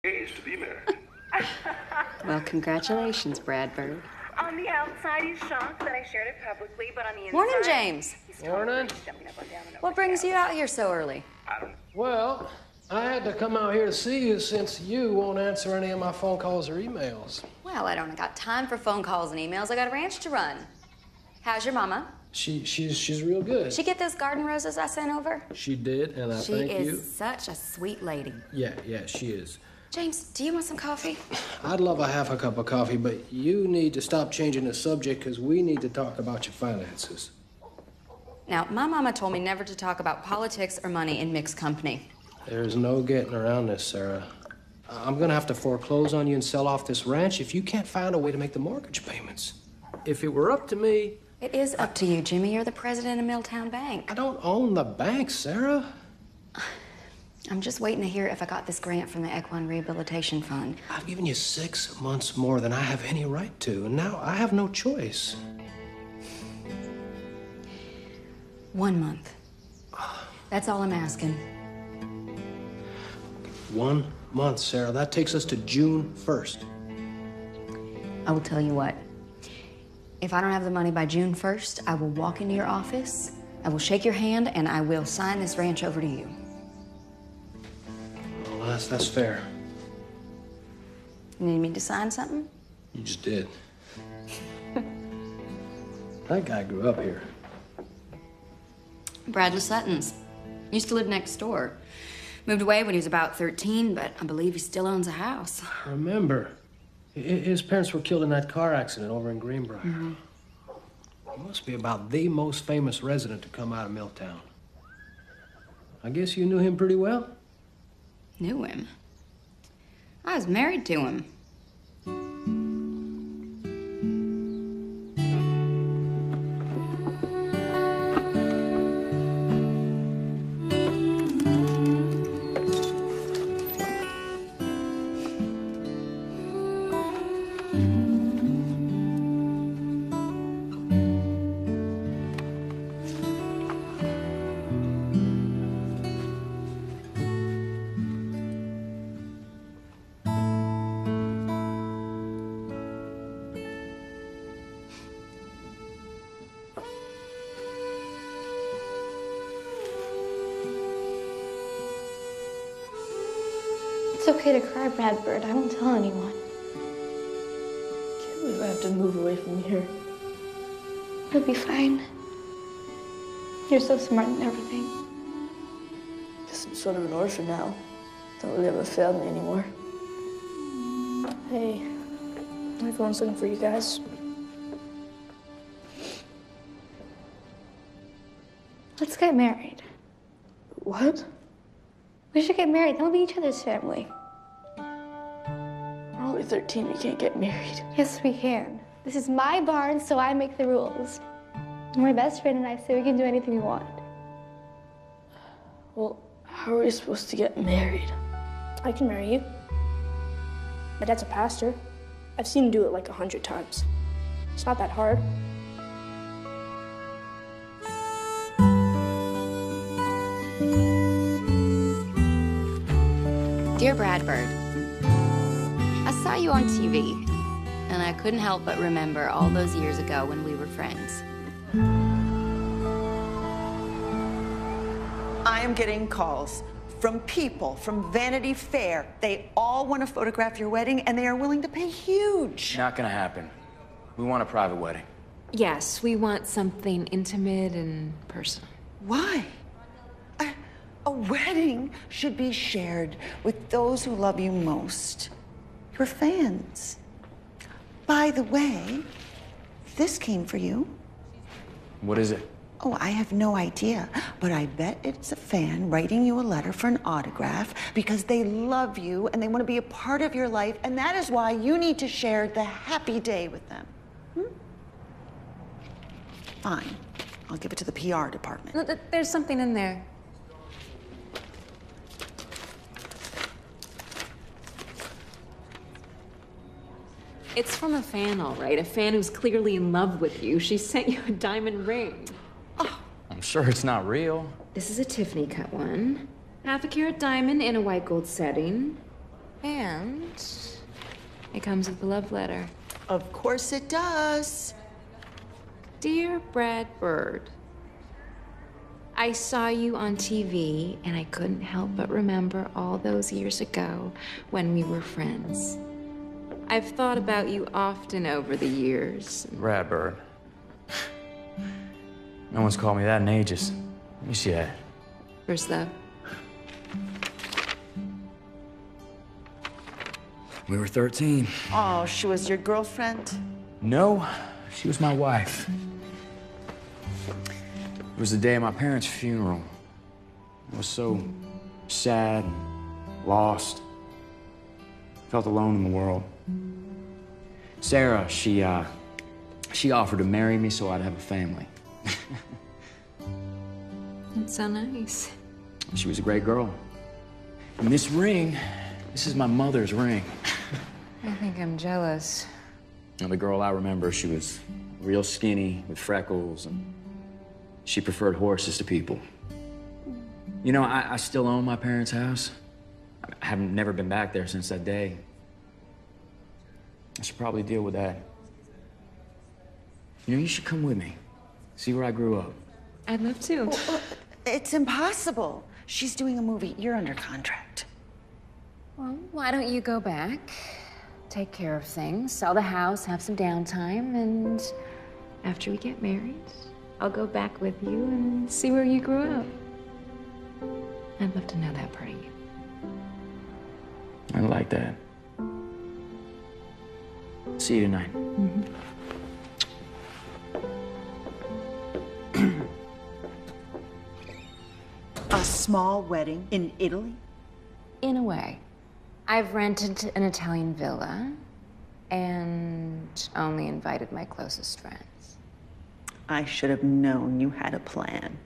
engaged to be married. Well, congratulations, Brad Bird. On the outside, he's shocked that I shared it publicly, but on the inside... Morning, James. Morning. What brings you out here so early? Well, I had to come out here to see you since you won't answer any of my phone calls or emails. Well, I don't got time for phone calls and emails. I got a ranch to run. How's your mama? She's real good. She get those garden roses I sent over? She did, and I thank you. She is such a sweet lady. Yeah, she is. James, do you want some coffee? I'd love a half a cup of coffee, but you need to stop changing the subject because we need to talk about your finances. Now, my mama told me never to talk about politics or money in mixed company. There's no getting around this, Sarah. I'm gonna have to foreclose on you and sell off this ranch if you can't find a way to make the mortgage payments. If it were up to me... It is up to you, Jimmy. You're the president of Milltown Bank. I don't own the bank, Sarah. I'm just waiting to hear if I got this grant from the Equine Rehabilitation Fund. I've given you 6 months more than I have any right to, and now I have no choice. 1 month. That's all I'm asking. 1 month, Sarah. That takes us to June 1st. I will tell you what. If I don't have the money by June 1st, I will walk into your office, I will shake your hand, and I will sign this ranch over to you. Well, that's fair. You need me to sign something? You just did. That guy grew up here. Bradley Sutton's. Used to live next door. Moved away when he was about 13, but I believe he still owns a house. Remember, his parents were killed in that car accident over in Greenbrier. Mm-hmm. He must be about the most famous resident to come out of Milltown. I guess you knew him pretty well? Knew him? I was married to him. It's okay to cry, Brad Bird. I won't tell anyone. Can't believe I have to move away from here. You'll be fine. You're so smart and everything. Guess I'm sort of an orphan now. Don't really have a family anymore. Hey, everyone's looking for you guys. Let's get married. What? We should get married. Then we'll be each other's family. We're only 13. We can't get married. Yes, we can. This is my barn, so I make the rules. My best friend and I say we can do anything we want. Well, how are we supposed to get married? I can marry you. My dad's a pastor. I've seen him do it like 100 times. It's not that hard. Dear Brad Bird, I saw you on TV, and I couldn't help but remember all those years ago when we were friends. I am getting calls from people from Vanity Fair. They all want to photograph your wedding, and they are willing to pay huge. Not gonna happen. We want a private wedding. Yes, we want something intimate and personal. Why? A wedding should be shared with those who love you most, your fans. By the way, this came for you. What is it? Oh, I have no idea, but I bet it's a fan writing you a letter for an autograph because they love you and they want to be a part of your life, and that is why you need to share the happy day with them. Fine. I'll give it to the PR department. No, there's something in there. It's from a fan, all right. A fan who's clearly in love with you. She sent you a diamond ring. Oh. I'm sure it's not real. This is a Tiffany cut one. Half a carat diamond in a white gold setting. And it comes with a love letter. Of course it does. Dear Brad Bird, I saw you on TV, and I couldn't help but remember all those years ago when we were friends. I've thought about you often over the years. Brad Bird. No one's called me that in ages. Let me see that. First love. We were 13. Oh, she was your girlfriend? No, she was my wife. It was the day of my parents' funeral. I was so sad and lost. Felt alone in the world. Sarah, she offered to marry me so I'd have a family. That's so nice. She was a great girl. And this ring, this is my mother's ring. I think I'm jealous. Now, the girl I remember, she was real skinny with freckles, and she preferred horses to people. You know, I still own my parents' house. I haven't never been back there since that day. I should probably deal with that. You know, you should come with me. See where I grew up. I'd love to. Well, it's impossible. She's doing a movie. You're under contract. Well, why don't you go back, take care of things, sell the house, have some downtime, and after we get married, I'll go back with you and see where you grew up. I'd love to know that part of you. I like that. See you tonight. A small wedding in Italy? In a way. I've rented an Italian villa and only invited my closest friends. I should have known you had a plan.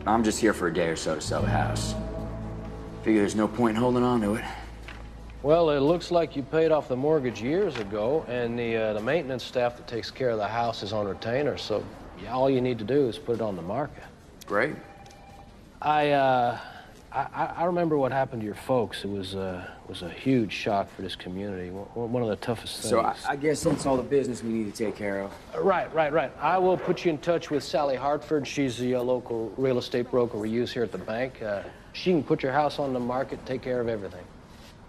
I'm just here for a day or so to sell the house. Figure there's no point in holding on to it. Well, it looks like you paid off the mortgage years ago, and the maintenance staff that takes care of the house is on retainer, so yeah, all you need to do is put it on the market. Great. I remember what happened to your folks. It was a huge shock for this community, one of the toughest things. So I guess that's all the business we need to take care of. Right. I will put you in touch with Sally Hartford. She's the local real estate broker we use here at the bank. She can put your house on the market, take care of everything.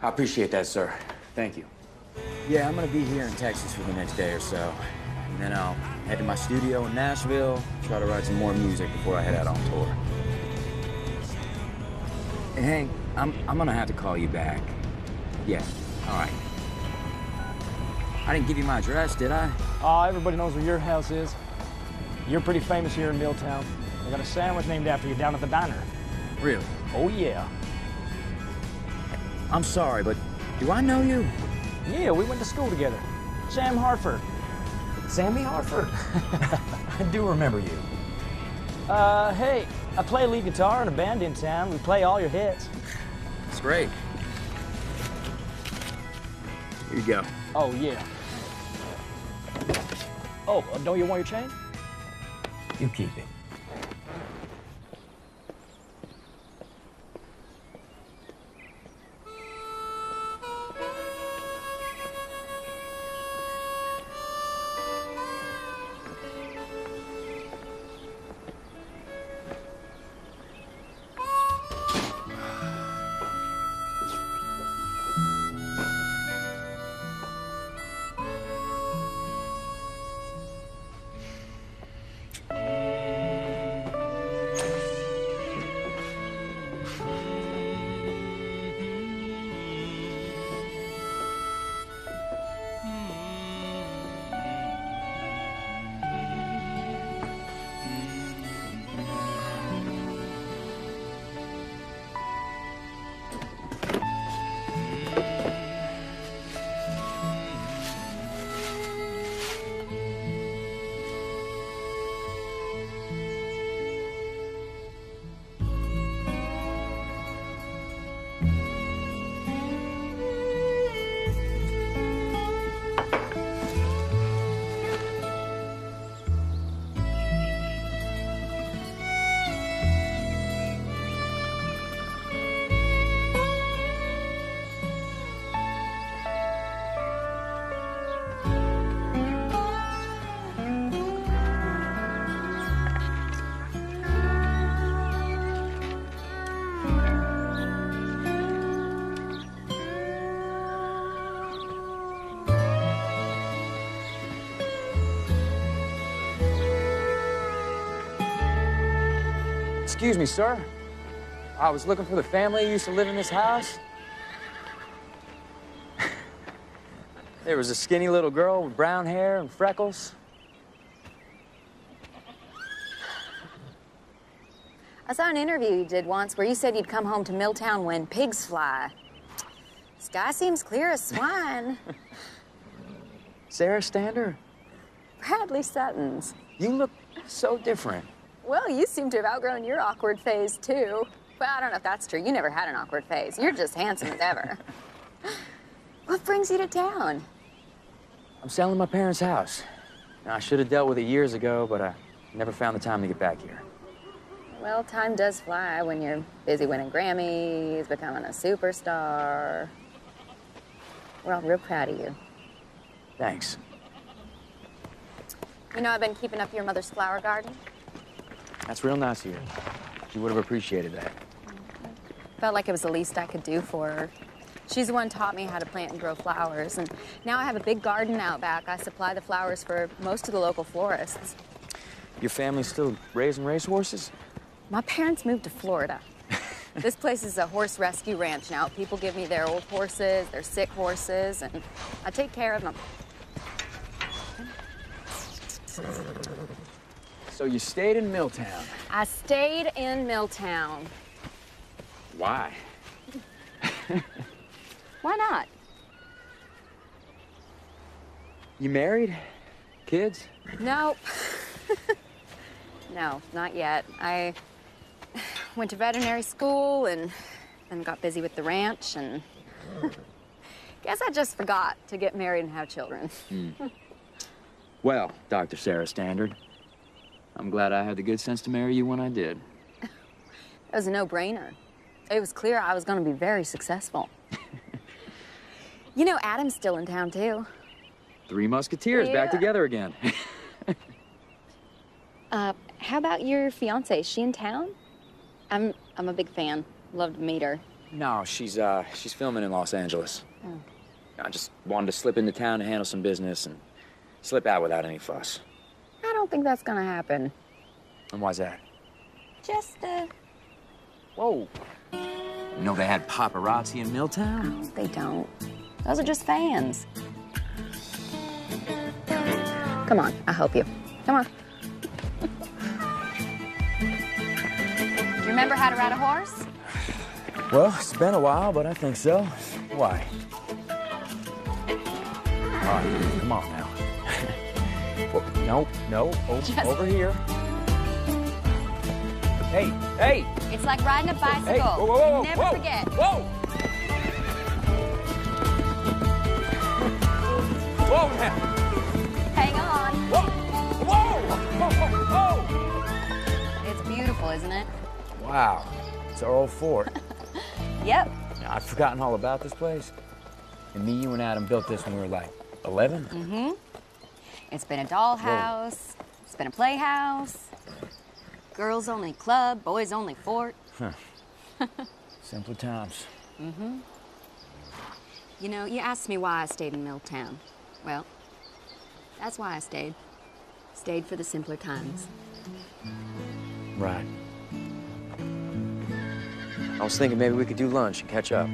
I appreciate that, sir. Thank you. Yeah, I'm gonna be here in Texas for the next day or so. And then I'll head to my studio in Nashville, try to write some more music before I head out on tour. Hey, Hank, I'm gonna have to call you back. Yeah, all right. I didn't give you my address, did I? Everybody knows where your house is. You're pretty famous here in Milltown. They got a sandwich named after you down at the diner. Really? Oh, yeah. I'm sorry, but do I know you? Yeah, we went to school together. Sam Hartford. Sammy Hartford? I do remember you. Hey, I play lead guitar in a band in town. We play all your hits. It's great. Here you go. Oh, yeah. Oh, don't you want your chain? You keep it. Excuse me, sir. I was looking for the family who used to live in this house. There was a skinny little girl with brown hair and freckles. I saw an interview you did once where you said you'd come home to Milltown when pigs fly. Sky seems clear as swine. Sarah Stander? Bradley Sutton's. You look so different. Well, you seem to have outgrown your awkward phase, too. Well, I don't know if that's true. You never had an awkward phase. You're just handsome as ever. What brings you to town? I'm selling my parents' house. Now, I should have dealt with it years ago, but I never found the time to get back here. Well, time does fly when you're busy winning Grammys, becoming a superstar. We're all real proud of you. Thanks. You know, I've been keeping up your mother's flower garden. That's real nice of you. She would have appreciated that. Felt like it was the least I could do for her. She's the one who taught me how to plant and grow flowers, and now I have a big garden out back. I supply the flowers for most of the local florists. Your family's still raising racehorses? My parents moved to Florida. This place is a horse rescue ranch now. People give me their old horses, their sick horses, and I take care of them. So you stayed in Milltown? I stayed in Milltown. Why? Why not? You married? Kids? Nope. No, not yet. I went to veterinary school and then got busy with the ranch and guess I just forgot to get married and have children. Well, Dr. Sarah Standard, I'm glad I had the good sense to marry you when I did. It was a no-brainer. It was clear I was going to be very successful. You know, Adam's still in town, too. Three Musketeers back together again. How about your fiancée? Is she in town? I'm a big fan. Love to meet her. No, she's filming in Los Angeles. Oh. I just wanted to slip into town to handle some business and slip out without any fuss. I don't think that's gonna happen. And why's that? Just, Whoa. You know they had paparazzi in Milltown? They don't. Those are just fans. Come on, I'll help you. Come on. Do you remember how to ride a horse? Well, it's been a while, but I think so. Why? All right, come on now. No, over here. Hey! It's like riding a bicycle. Hey, whoa, Never forget. Whoa! Whoa now! Hang on. Whoa! It's beautiful, isn't it? Wow, it's our old fort. Yep. I'd forgotten all about this place. And me, you, and Adam built this when we were like 11. Mm-hmm. It's been a dollhouse. It's been a playhouse. Girls only club, boys only fort. Huh. Simpler times. Mm-hmm. You know, you asked me why I stayed in Milltown. Well, that's why I stayed. Stayed for the simpler times. Right. I was thinking maybe we could do lunch and catch up.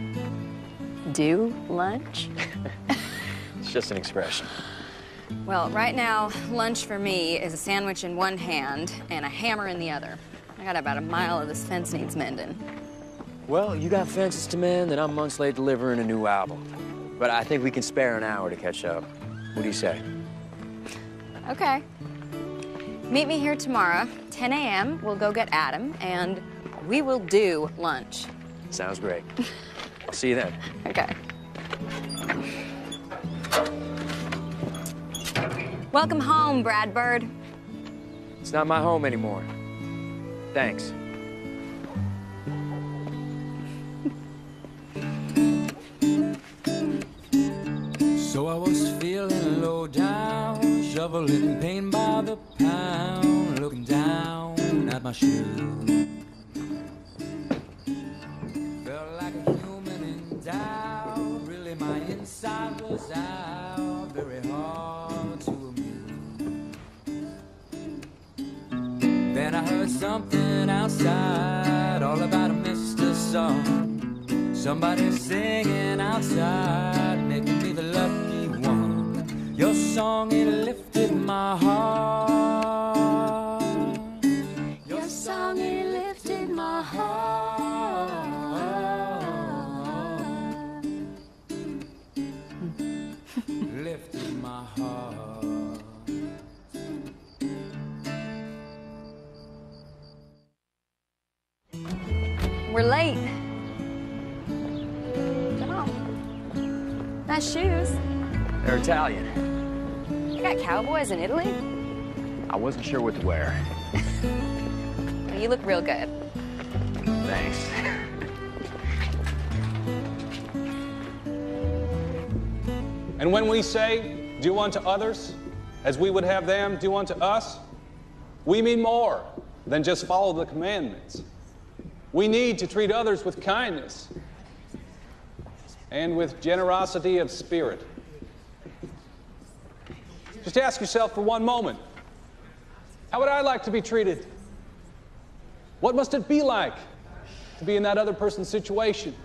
Do lunch? It's just an expression. Well, right now, lunch for me is a sandwich in one hand and a hammer in the other. I got about a mile of this fence needs mending. Well, you got fences to mend, and I'm months late delivering a new album. But I think we can spare an hour to catch up. What do you say? Okay. Meet me here tomorrow, 10 a.m. We'll go get Adam, and we will do lunch. Sounds great. I'll see you then. Okay. Welcome home, Brad Bird. It's not my home anymore. Thanks. So I was feeling low down, shoveling pain by the pound, looking down at my shoe. Felt like a human in doubt, really my inside was out, very hard to amuse. Then I heard was something outside, all about a Mr. Song. Somebody singing outside, making me the lucky one. Your song, it lifted my heart. Your song, it lifted my heart. Lifted my heart. We're late. Come on. Nice shoes. They're Italian. You got cowboys in Italy? I wasn't sure what to wear. Well, you look real good. Thanks. And when we say, do unto others as we would have them do unto us, we mean more than just follow the commandments. We need to treat others with kindness and with generosity of spirit. Just ask yourself for one moment, how would I like to be treated? What must it be like to be in that other person's situation?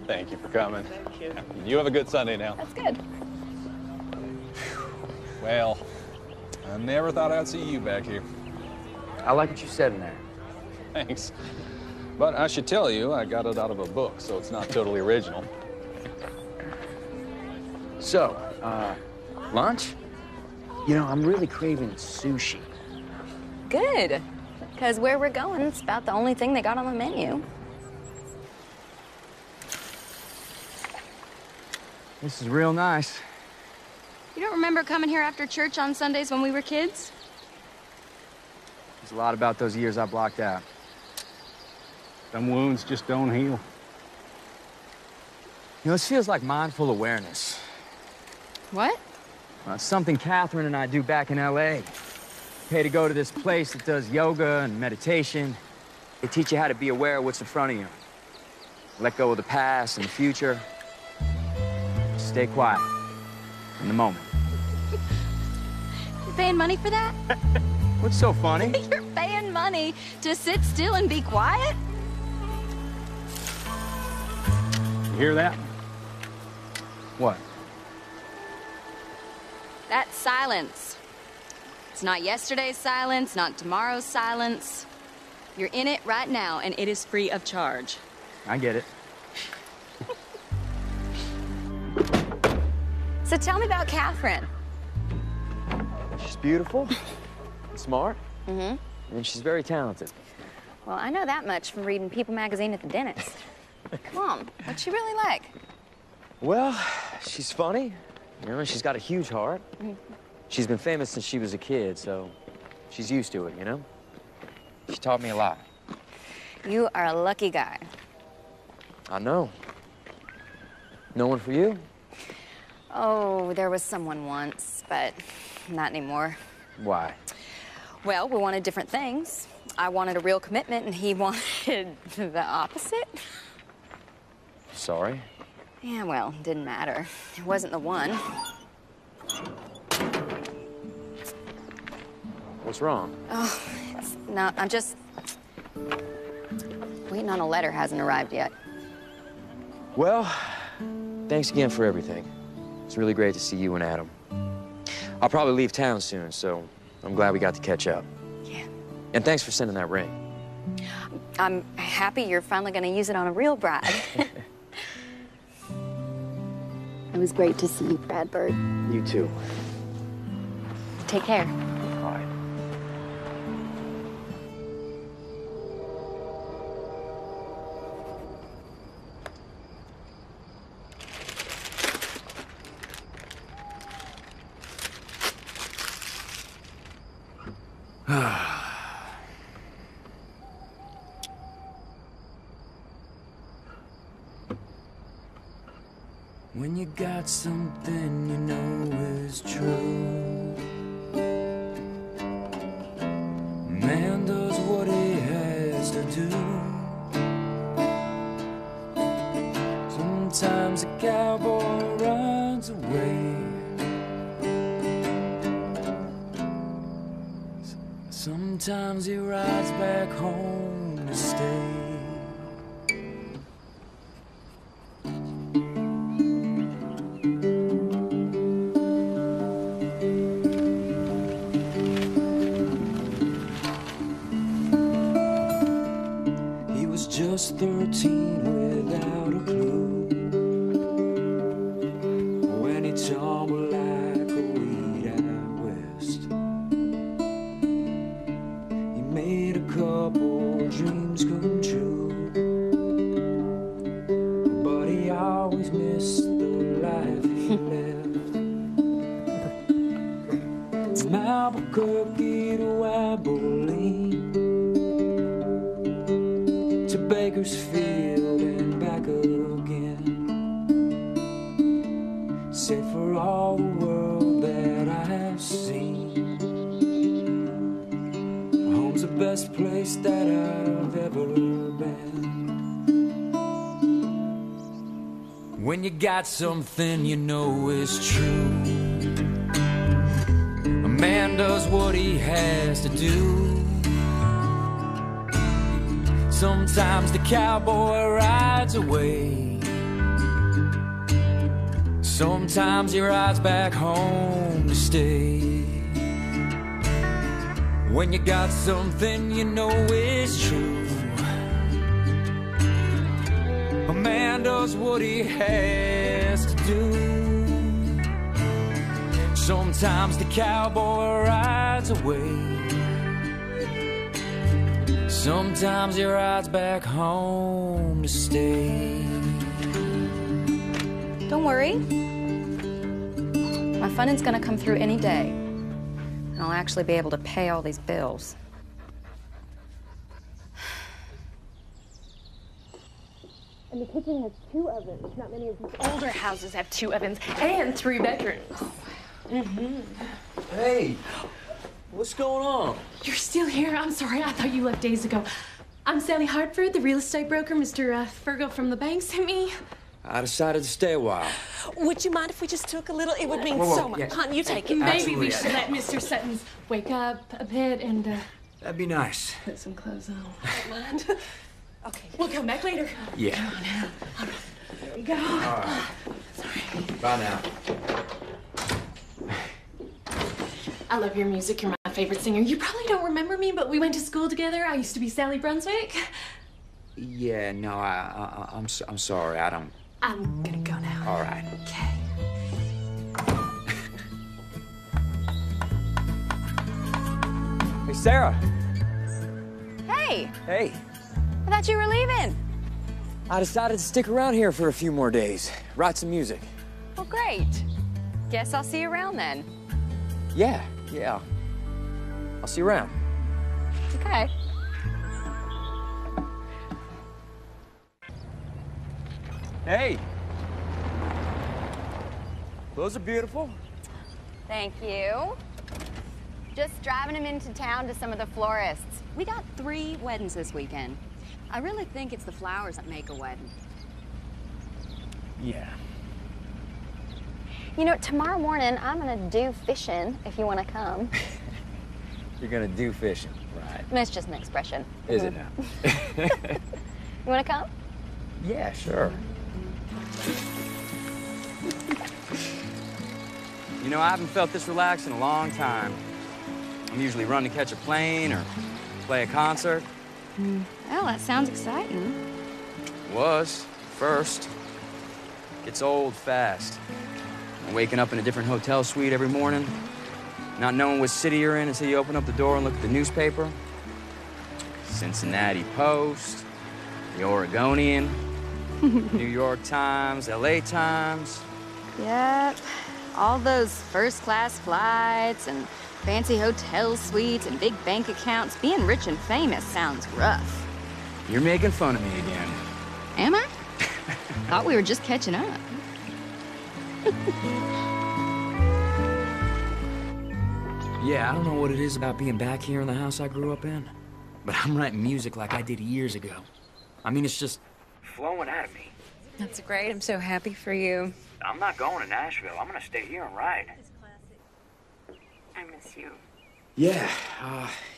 Thank you for coming. Thank you. You have a good Sunday now. That's good. Well, I never thought I'd see you back here. I like what you said in there. Thanks. But I should tell you, I got it out of a book, so it's not totally original. So, lunch? You know, I'm really craving sushi. Good. Because where we're going, it's about the only thing they got on the menu. This is real nice. You don't remember coming here after church on Sundays when we were kids? There's a lot about those years I blocked out. Some wounds just don't heal. You know, this feels like mindful awareness. What? It's something Catherine and I do back in L.A. Pay to go to this place that does yoga and meditation. They teach you how to be aware of what's in front of you. Let go of the past and the future. Stay quiet in the moment. You're paying money for that? What's so funny? You're paying money to sit still and be quiet? You hear that? What? That's silence. It's not yesterday's silence, not tomorrow's silence. You're in it right now, and it is free of charge. I get it. So tell me about Catherine. She's beautiful, smart, Mm-hmm. and she's very talented. Well, I know that much from reading People magazine at the dentist. Come on, what's she really like? Well, she's funny, you know, and she's got a huge heart. She's been famous since she was a kid, so she's used to it, you know? She taught me a lot. You are a lucky guy. I know. No one for you? Oh, there was someone once, but not anymore. Why? Well, we wanted different things. I wanted a real commitment, and he wanted the opposite. Sorry. Yeah, well, didn't matter. It wasn't the one. What's wrong? Oh, it's not, I'm just waiting on a letter, hasn't arrived yet. Well, thanks again for everything. It's really great to see you and Adam. I'll probably leave town soon, so I'm glad we got to catch up. Yeah. And thanks for sending that ring. I'm happy you're finally going to use it on a real bride. It was great to see you, Brad Bird. You too. Take care. All right. When you got something you know is true, man does what he has to do. Sometimes a cowboy runs away, Sometimes he rides back home to stay. He was just 13 without a clue when he tumbled like a weed out west. He made a couple dreams come true, but he always missed the life he left. From Albuquerque to Abilene, to Bakersfield and back again. Said for all the world that I have seen, home's the best place that I've ever been. When you got something you know is true, a man does what he has to do. Sometimes the cowboy rides away, sometimes he rides back home to stay. When you got something you know is true, a man does what he has to do. Sometimes the cowboy rides away, sometimes he rides back home to stay. Don't worry. My funding's gonna come through any day. And I'll actually be able to pay all these bills. And the kitchen has 2 ovens. Not many of these older houses have 2 ovens and 3 bedrooms. Hey, what's going on? You're still here? I'm sorry. I thought you left days ago. I'm Sally Hartford, the real estate broker Mr. Fergo from the bank sent me. I decided to stay a while. Would you mind if we just took a little? It would mean Whoa, so much. yeah. Hon, you take it. Maybe we should let Mr. Sutton's wake up a bit and That'd be nice. put some clothes on. Don't mind. Okay. We'll come back later. Yeah. Come on now. All right. There we go. All right. Bye now. I love your music. You're my favorite singer. You probably don't remember me, but we went to school together. I used to be Sally Brunswick. Yeah, no, I'm sorry. I don't. I'm gonna go now. All right. Okay. Hey, Sarah. Hey, Hey. I thought you were leaving. I decided to stick around here for a few more days, write some music. Well, great. Guess I'll see you around then. Yeah. I'll see you around. Okay. Hey. Those are beautiful. Thank you. Just driving him into town to some of the florists. We got 3 weddings this weekend. I really think it's the flowers that make a wedding. Yeah. You know, tomorrow morning I'm gonna do fishing if you wanna come. You're gonna do fishing, right? I mean, it's just an expression. Is it now? You wanna come? Yeah, sure. You know, I haven't felt this relaxed in a long time. I'm usually run to catch a plane or play a concert. Well, that sounds exciting. Was, first. Gets old fast. Waking up in a different hotel suite every morning, not knowing what city you're in until you open up the door and look at the newspaper. Cincinnati Post, the Oregonian, New York Times, LA Times. Yep. All those first-class flights and fancy hotel suites and big bank accounts. Being rich and famous sounds rough. You're making fun of me again. Am I? Thought we were just catching up. Yeah, I don't know what it is about being back here in the house I grew up in, but I'm writing music like I did years ago. I mean, it's just flowing out of me. That's great. I'm so happy for you. I'm not going to Nashville. I'm gonna stay here and write. I miss you. Yeah,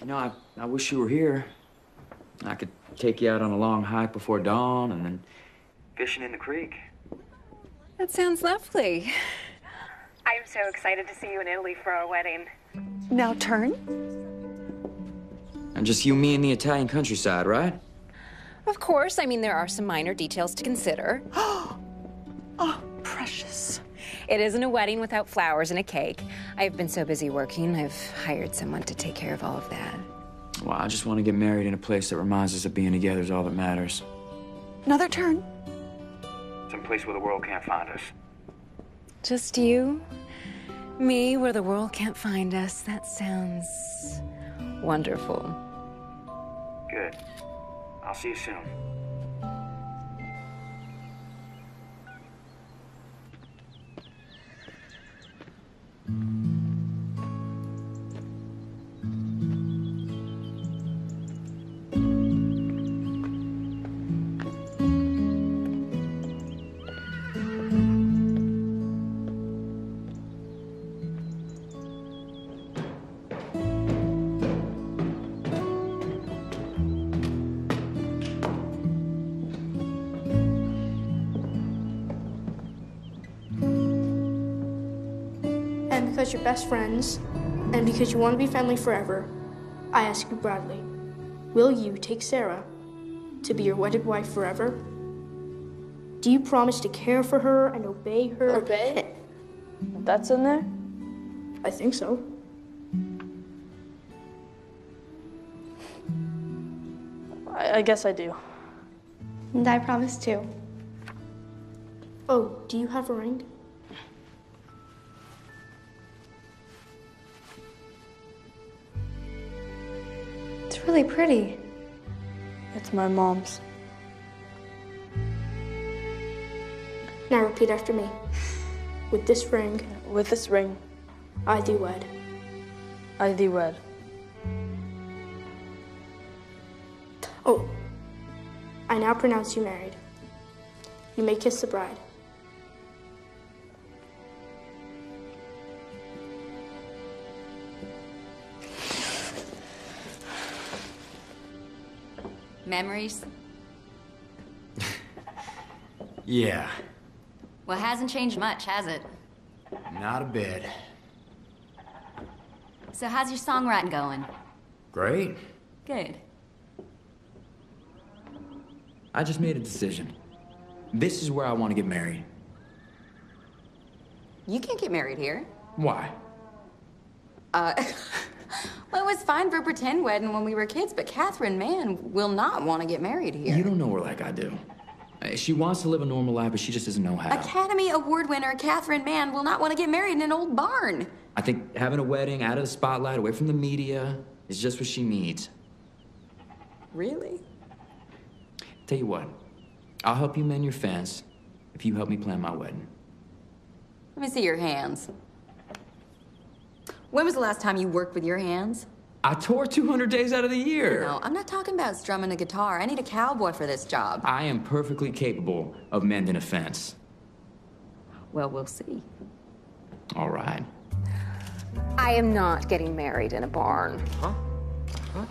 you know, I wish you were here. I could take you out on a long hike before dawn and then fishing in the creek. That sounds lovely. I'm so excited to see you in Italy for our wedding. Now turn. And just you, me, and the Italian countryside, right? Of course. I mean, there are some minor details to consider. Oh, precious. It isn't a wedding without flowers and a cake. I've been so busy working, I've hired someone to take care of all of that. Well, I just want to get married in a place that reminds us that being together is all that matters. Another turn. Some place where the world can't find us. Just you, me, where the world can't find us. That sounds wonderful. Good. I'll see you soon. And because you're best friends, and because you want to be family forever, I ask you, Bradley, will you take Sarah to be your wedded wife forever? Do you promise to care for her and obey her? Obey? That's in there? I think so. I guess I do. And I promise too. Oh, do you have a ring? It's really pretty. It's my mom's. Now repeat after me. With this ring. With this ring. I thee wed. I thee wed. Oh, I now pronounce you married. You may kiss the bride. Memories? Yeah, Well, it hasn't changed much, has it? not a bit. So how's your songwriting going? Great. Good. I just made a decision. This is where I want to get married. You can't get married here. Why? Well, it was fine for a pretend wedding when we were kids, but Catherine Mann will not want to get married here. You don't know her like I do. She wants to live a normal life, but she just doesn't know how. Academy Award winner Catherine Mann will not want to get married in an old barn. I think having a wedding out of the spotlight, away from the media, is just what she needs. Really? Tell you what, I'll help you mend your fence if you help me plan my wedding. Let me see your hands. When was the last time you worked with your hands? I tour 200 days out of the year. No, I'm not talking about strumming a guitar. I need a cowboy for this job. I am perfectly capable of mending a fence. Well, we'll see. All right. I am not getting married in a barn. Huh?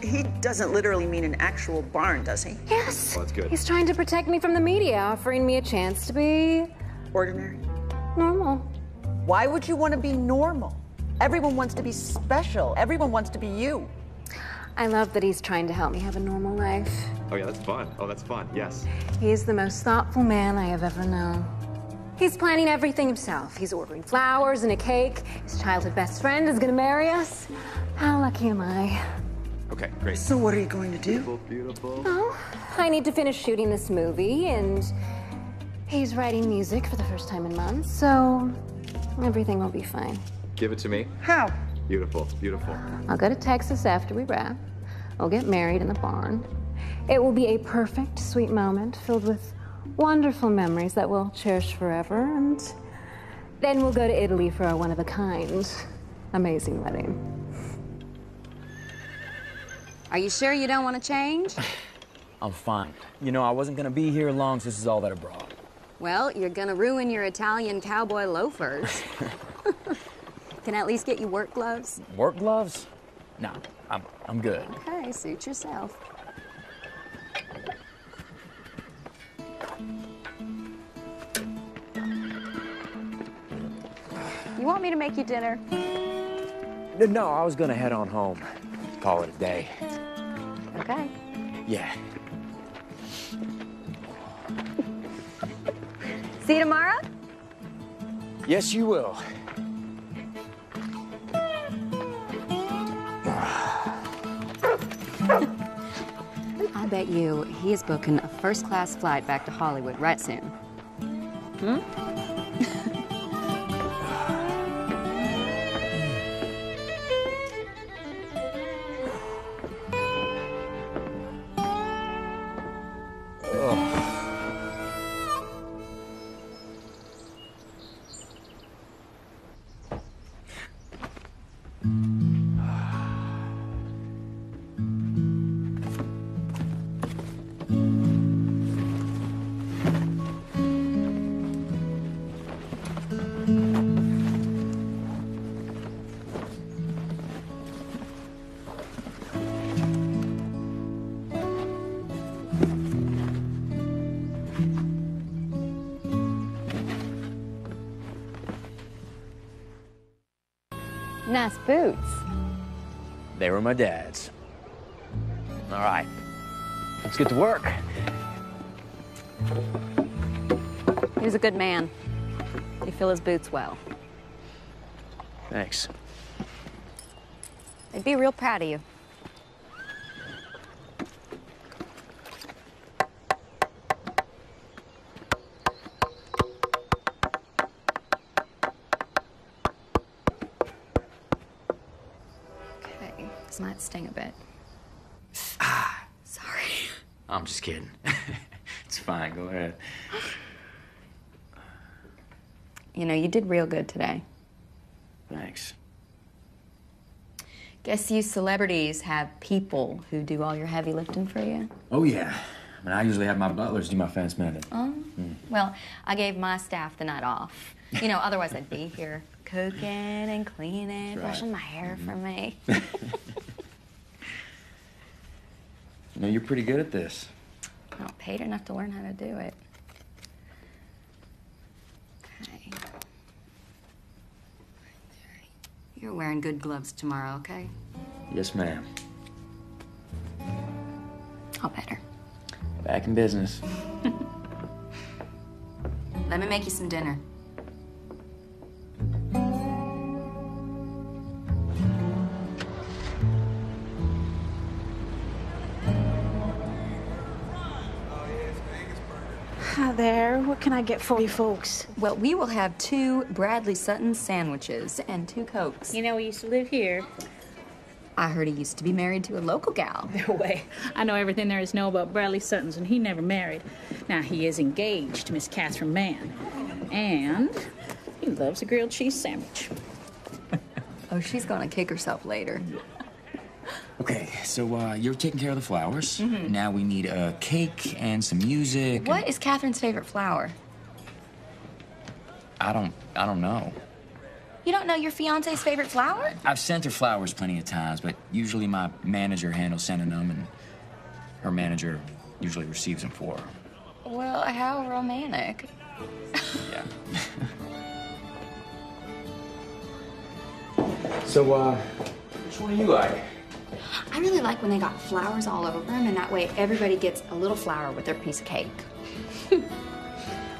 He doesn't literally mean an actual barn, does he? Yes. Oh, that's good. He's trying to protect me from the media, offering me a chance to be... Ordinary? normal. Why would you want to be normal? Everyone wants to be special. Everyone wants to be you. I love that he's trying to help me have a normal life. Oh, yeah, that's fun. Oh, that's fun, yes. He's the most thoughtful man I have ever known. He's planning everything himself. He's ordering flowers and a cake. His childhood best friend is gonna marry us. How lucky am I? Okay, great. So what are you going to do? Beautiful, beautiful. Oh, I need to finish shooting this movie, and he's writing music for the first time in months, so everything will be fine. Give it to me. How? Beautiful, beautiful. I'll go to Texas after we wrap. We'll get married in the barn. It will be a perfect, sweet moment filled with wonderful memories that we'll cherish forever, and then we'll go to Italy for a one-of-a-kind, amazing wedding. Are you sure you don't want to change? I'm fine. You know, I wasn't gonna be here long, so this is all that I brought. Well, you're gonna ruin your Italian cowboy loafers. Can I at least get you work gloves? Work gloves? No, I'm good. Okay, suit yourself. You want me to make you dinner? No, I was gonna head on home. Call it a day. Okay. Yeah. See you tomorrow? Yes, you will. I bet you he is booking a first-class flight back to Hollywood right soon. Hmm? Nice boots. They were my dad's. All right, let's get to work. He was a good man. You fill his boots well. Thanks. They'd be real proud of you. Okay, this might sting a bit. Sorry. I'm just kidding. It's fine, go ahead. You know, you did real good today. Thanks. Guess you celebrities have people who do all your heavy lifting for you? Oh, yeah. I mean, I usually have my butlers do my fence mending. Oh? Well, I gave my staff the night off. You know, otherwise I'd be here cooking and cleaning, brushing my hair for me. You know, you're pretty good at this. I got paid enough to learn how to do it. Okay. You're wearing good gloves tomorrow, okay? Yes, ma'am. I'll better. Back in business. Let me make you some dinner. Hi there. What can I get for you folks? Well, we will have 2 Bradley Sutton sandwiches and 2 Cokes. You know, he used to live here. I heard he used to be married to a local gal. No way. I know everything there is to know about Bradley Sutton's, and he never married. Now, he is engaged to Miss Catherine Mann. And he loves a grilled cheese sandwich. Oh, she's gonna kick herself later. Okay, so you're taking care of the flowers. Now we need a cake and some music. What is Catherine's favorite flower? I don't know. You don't know your fiance's favorite flower? I've sent her flowers plenty of times, but usually my manager handles sending them, and her manager usually receives them for her. Well, how romantic. Yeah. So, which one do you like? I really like when they got flowers all over them, and that way everybody gets a little flower with their piece of cake.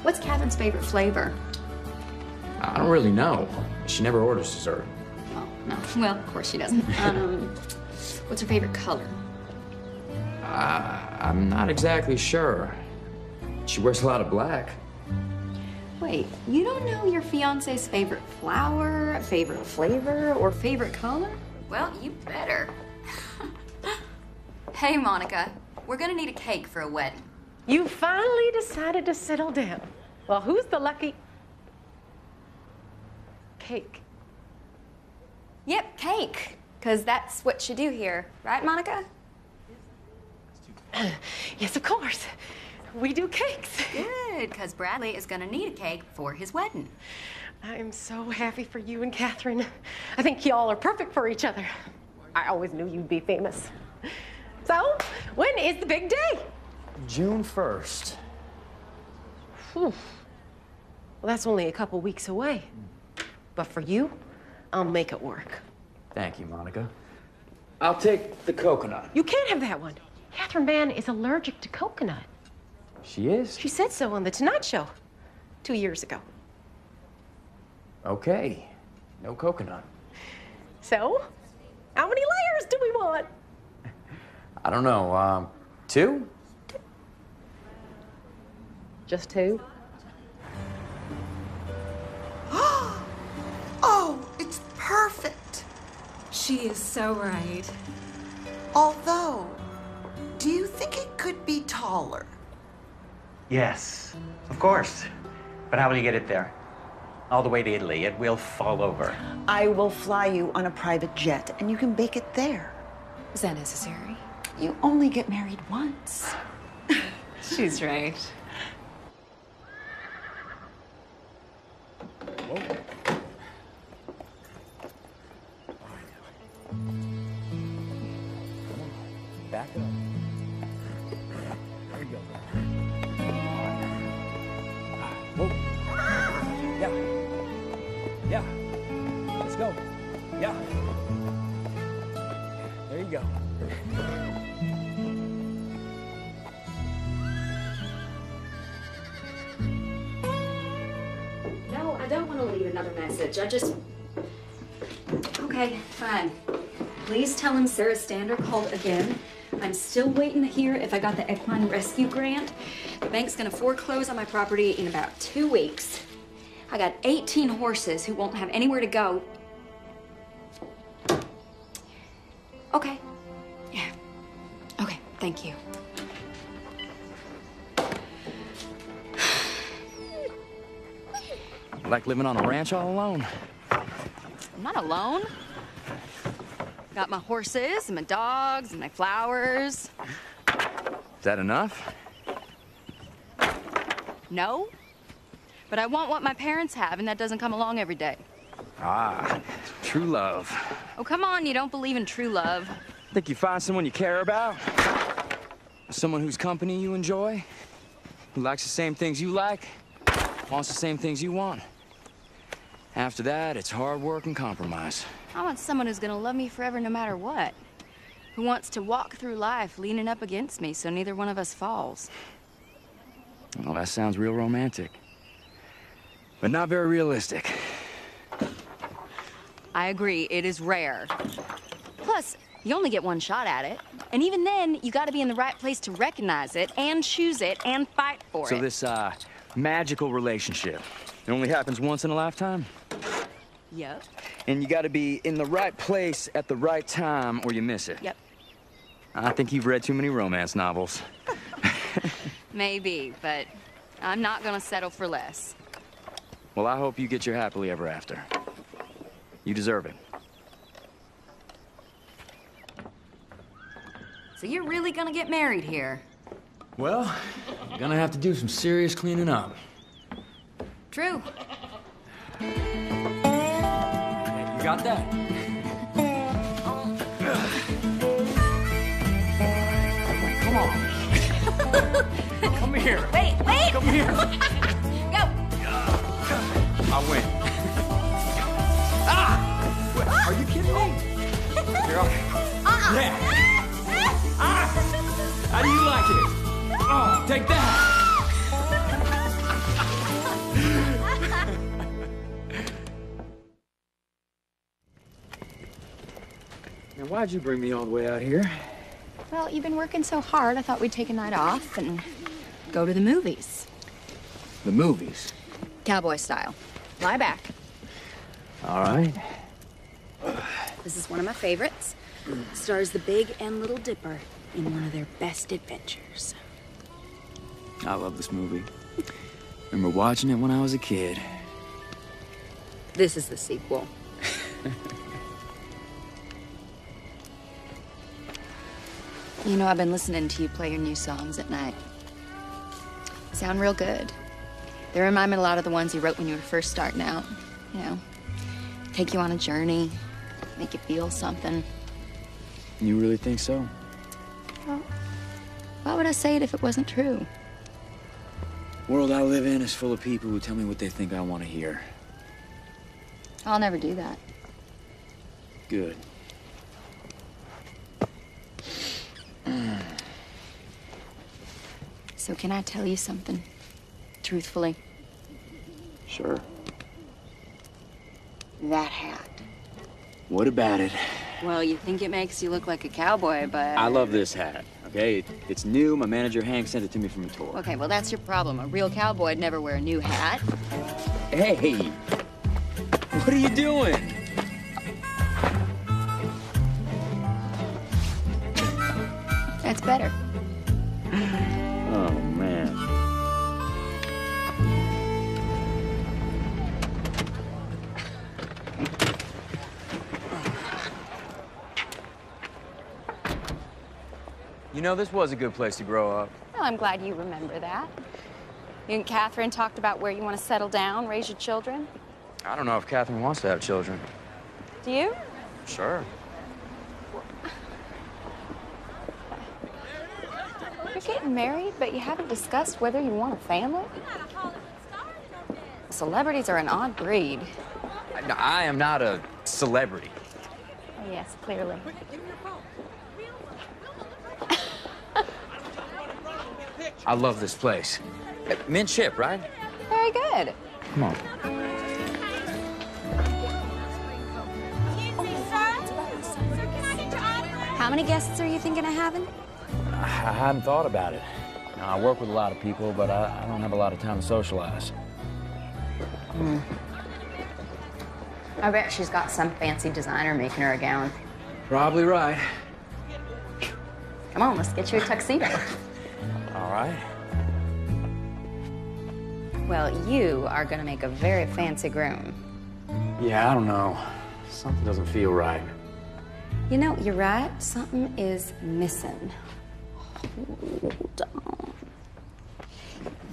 What's Catherine's favorite flavor? I don't really know. She never orders dessert. Oh, no. Well, of course she doesn't. What's her favorite color? I'm not exactly sure. She wears a lot of black. Wait, you don't know your fiance's favorite flower, favorite flavor, or favorite color? Well, you better. Hey, Monica, we're gonna need a cake for a wedding. You finally decided to settle down. Well, who's the lucky... Cake. Yep, cake. Because that's what you do here. Right, Monica? Yes, of course. We do cakes. Good, because Bradley is gonna need a cake for his wedding. I am so happy for you and Catherine. I think y'all are perfect for each other. I always knew you'd be famous. So, when is the big day? June 1st. Whew. Well, that's only a couple weeks away. But for you, I'll make it work. Thank you, Monica. I'll take the coconut. You can't have that one. Catherine Mann is allergic to coconut. She is? She said so on The Tonight Show 2 years ago. Okay. No coconut. So, how many layers do we want? I don't know, 2? Just 2? Oh, it's perfect. She is so right. Although, do you think it could be taller? Yes, of course. But how will you get it there? All the way to Italy. It will fall over. I will fly you on a private jet, and you can bake it there. Is that necessary? You only get married once. She's right. Back up. There you go. Whoa. Yeah. Yeah. Let's go. Yeah. There you go. No, I don't want to leave another message. Okay, fine. Please tell him Sarah Stander called again. I'm still waiting to hear if I got the equine rescue grant. The bank's gonna foreclose on my property in about 2 weeks. I got 18 horses who won't have anywhere to go. Okay. Yeah. Okay, thank you. Like living on a ranch all alone? I'm not alone. Got my horses and my dogs and my flowers. Is that enough? No, but I want what my parents have, and that doesn't come along every day. Ah, true love. Oh, come on, you don't believe in true love. Think you find someone you care about? Someone whose company you enjoy? Who likes the same things you like? Wants the same things you want? After that, it's hard work and compromise. I want someone who's gonna love me forever no matter what. Who wants to walk through life leaning up against me so neither one of us falls. Well, that sounds real romantic. But not very realistic. I agree, it is rare. Plus, you only get one shot at it. And even then, you gotta be in the right place to recognize it and choose it and fight for it. So this, magical relationship, it only happens once in a lifetime? Yep. And you gotta be in the right place at the right time or you miss it. Yep. I think you've read too many romance novels. Maybe, but I'm not gonna settle for less. Well, I hope you get your happily ever after. You deserve it. So you're really gonna get married here? Well, you're gonna have to do some serious cleaning up. True. You got that? Come on. Come here. Wait! Come here. Go! I win. Ah! What, are you kidding me? Here, yeah. Ah! How do you like it? Oh, take that. Now, why'd you bring me all the way out here? Well, you've been working so hard, I thought we'd take a night off and go to the movies. The movies? Cowboy style. Lie back. All right. This is one of my favorites. Stars the Big and Little Dipper in one of their best adventures. I love this movie. Remember watching it when I was a kid. This is the sequel. You know, I've been listening to you play your new songs at night. Sound real good. They remind me a lot of the ones you wrote when you were first starting out. You know, take you on a journey, make you feel something. You really think so? Well, why would I say it if it wasn't true? The world I live in is full of people who tell me what they think I want to hear. I'll never do that. Good. So can I tell you something? Truthfully? Sure. That hat. What about it? Well, you think it makes you look like a cowboy, but... I love this hat, okay? It's new. My manager, Hank, sent it to me from a tour. Okay, well, that's your problem. A real cowboy'd never wear a new hat. Hey! What are you doing? That's better. Oh, man. You know, this was a good place to grow up. Well, I'm glad you remember that. You and Catherine talked about where you want to settle down, raise your children. I don't know if Catherine wants to have children. Do you? Sure. You're getting married, but you haven't discussed whether you want a family? Celebrities are an odd breed. I am not a celebrity. Oh, yes, clearly. I love this place. Mint chip, right? Very good. Come on. How many guests are you thinking of having? I hadn't thought about it. Now, I work with a lot of people, but I don't have a lot of time to socialize. I bet she's got some fancy designer making her a gown. Probably right. Come on, let's get you a tuxedo. All right. Well, you are gonna make a very fancy groom. Yeah, I don't know. Something doesn't feel right. You know, you're right. Something is missing. Hold on.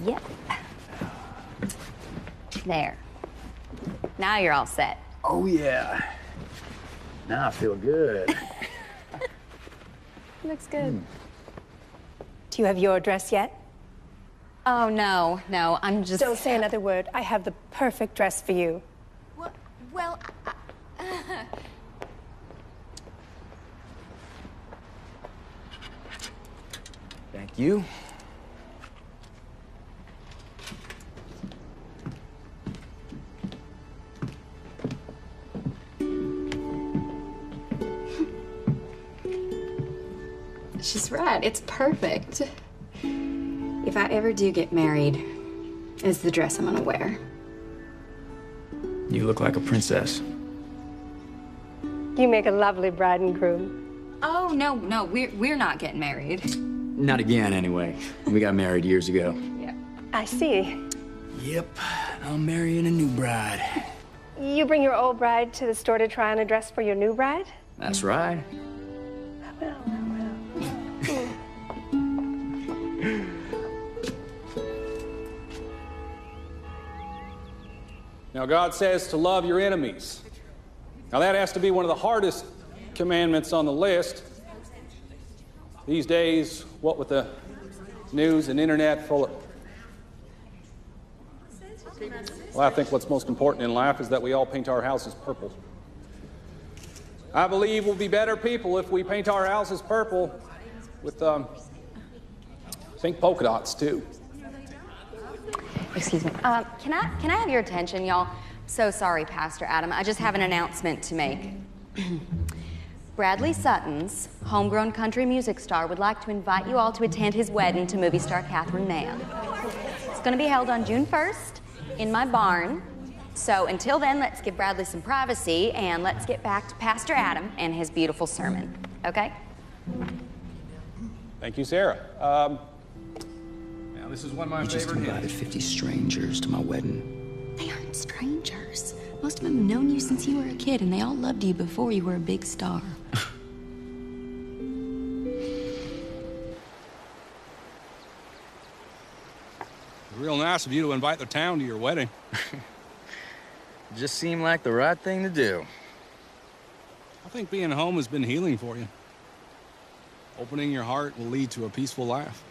Yep. There. Now you're all set. Oh, yeah. Now I feel good. Looks good. Do you have your dress yet? Oh, no, I'm just... Don't say another word. I have the perfect dress for you. Well, Thank you. she's right. It's perfect. If I ever do get married, it's the dress I'm gonna wear. You look like a princess. You make a lovely bride and groom. Oh, no, we're not getting married. Not again, anyway. We got married years ago. Yeah. I see. Yep, I'm marrying a new bride. You bring your old bride to the store to try on a dress for your new bride? That's right. Now, God says to love your enemies. Now, that has to be one of the hardest commandments on the list. These days, what with the news and internet full of... Well, I think what's most important in life is that we all paint our houses purple. I believe we'll be better people if we paint our houses purple with pink polka dots, too. Excuse me. Can I have your attention, y'all? So sorry, Pastor Adam. I just have an announcement to make. Bradley Sutton's homegrown country music star would like to invite you all to attend his wedding to movie star Catherine Mann. It's going to be held on June 1st in my barn. So until then, let's give Bradley some privacy and let's get back to Pastor Adam and his beautiful sermon. Okay? Thank you, Sarah. Now, this is one of my favorite hymns. Invited 50 strangers to my wedding. They aren't strangers. Most of them have known you since you were a kid, and they all loved you before you were a big star. Real nice of you to invite the town to your wedding. Just seemed like the right thing to do. I think being home has been healing for you. Opening your heart will lead to a peaceful laugh.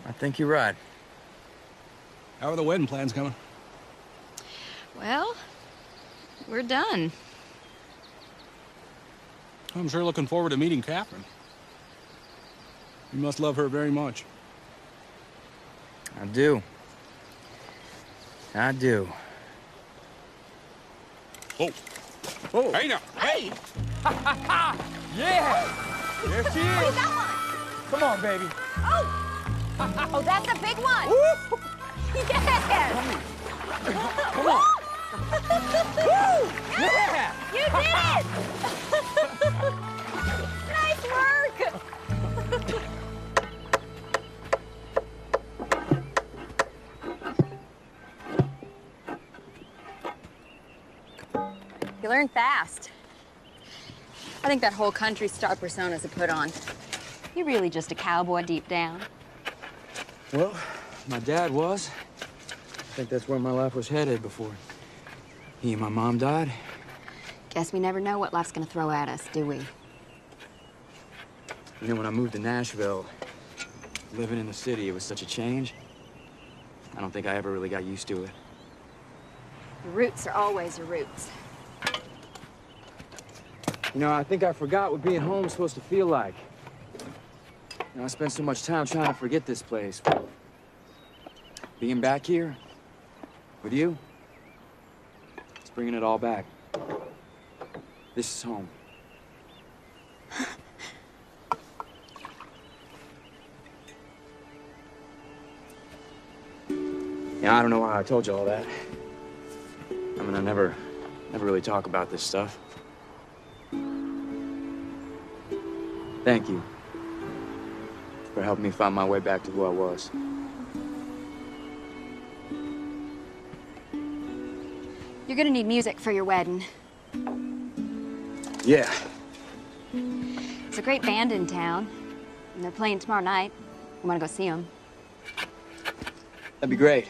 I think you're right. How are the wedding plans coming? Well, we're done. I'm sure looking forward to meeting Catherine. You must love her very much. I do. I do. Oh. Oh. Hey now. Hey! Yeah! There she Oh, you is! got one! Come on, baby. Oh! Oh, that's a big one! Yes! Come on. Woo! Yeah! You did it! Nice work! You learn fast. I think that whole country star persona is a put on. You're really just a cowboy deep down. Well, my dad was. I think that's where my life was headed before he and my mom died. Guess we never know what life's gonna throw at us, do we? You know, when I moved to Nashville, living in the city, it was such a change. I don't think I ever really got used to it. Your roots are always your roots. You know, I think I forgot what being home is supposed to feel like. You know, I spent so much time trying to forget this place. Being back here with you, it's bringing it all back. This is home. Yeah, I don't know why I told you all that. I mean, I never really talk about this stuff. Thank you for helping me find my way back to who I was. You're gonna need music for your wedding. Yeah. There's a great band in town, and they're playing tomorrow night. You wanna go see them? That'd be great.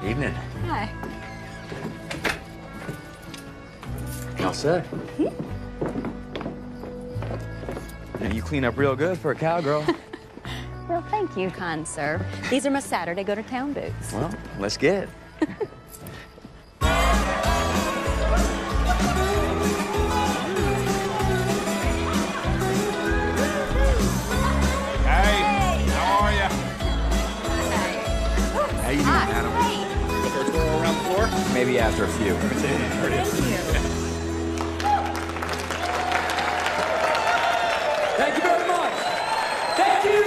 Evening. Hi. All set? And you clean up real good for a cowgirl. Well, thank you, kind sir. These are my Saturday go-to-town boots. Well, let's get it. How you doing, Adam? First roll around the floor? Maybe after a few. Thank you very much. Thank you.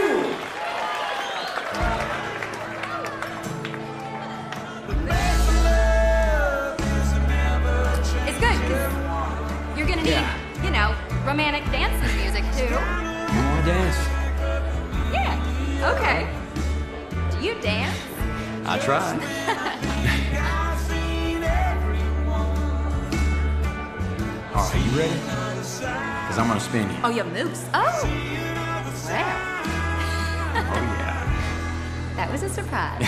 It's good, 'cause you're gonna need, you know, romantic dancing music, too. You wanna dance? Yeah, okay. Do you dance? I try. All right, you ready? Because I'm gonna spin you. Oh, you have moves. Oh! Wow. Oh, yeah. That was a surprise.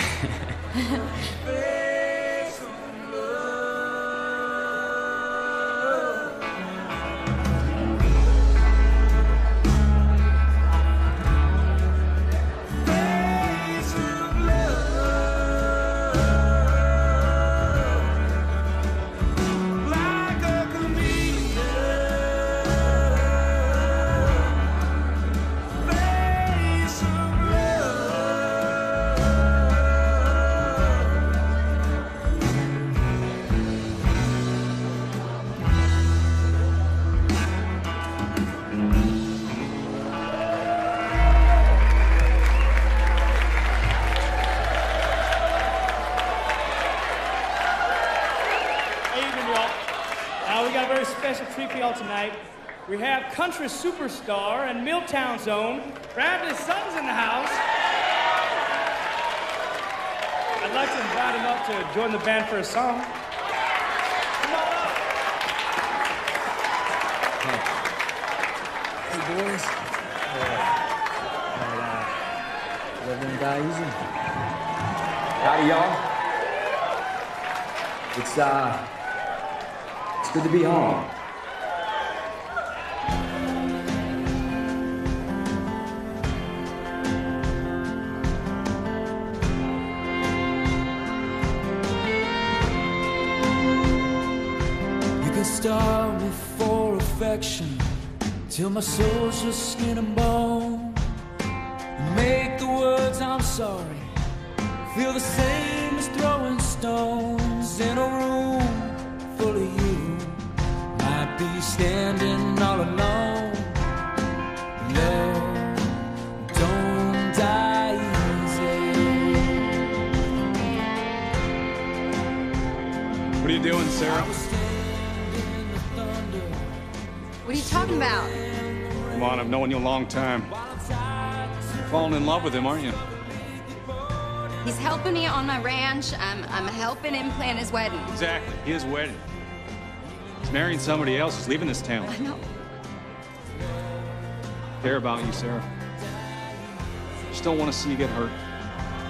We got a very special treat for y'all tonight. We have country superstar and Milltown's own Bradley Sutton's in the house. like to invite him up to join the band for a song. Hey, boys. Live and die easy. Howdy, y'all. It's good to be home. You can starve me for affection till my soul's just skin and bone. Make the words I'm sorry feel the same as throwing stones in a room full of you. Might be standing all alone. Love don't die easy. What are you doing, Sarah? What are you talking about? Come on, I've known you a long time. You're falling in love with him, aren't you? He's helping me on my ranch. I'm helping him plan his wedding. Exactly, his wedding. He's marrying somebody else. He's leaving this town. I know. I care about you, Sarah. Just don't want to see you get hurt.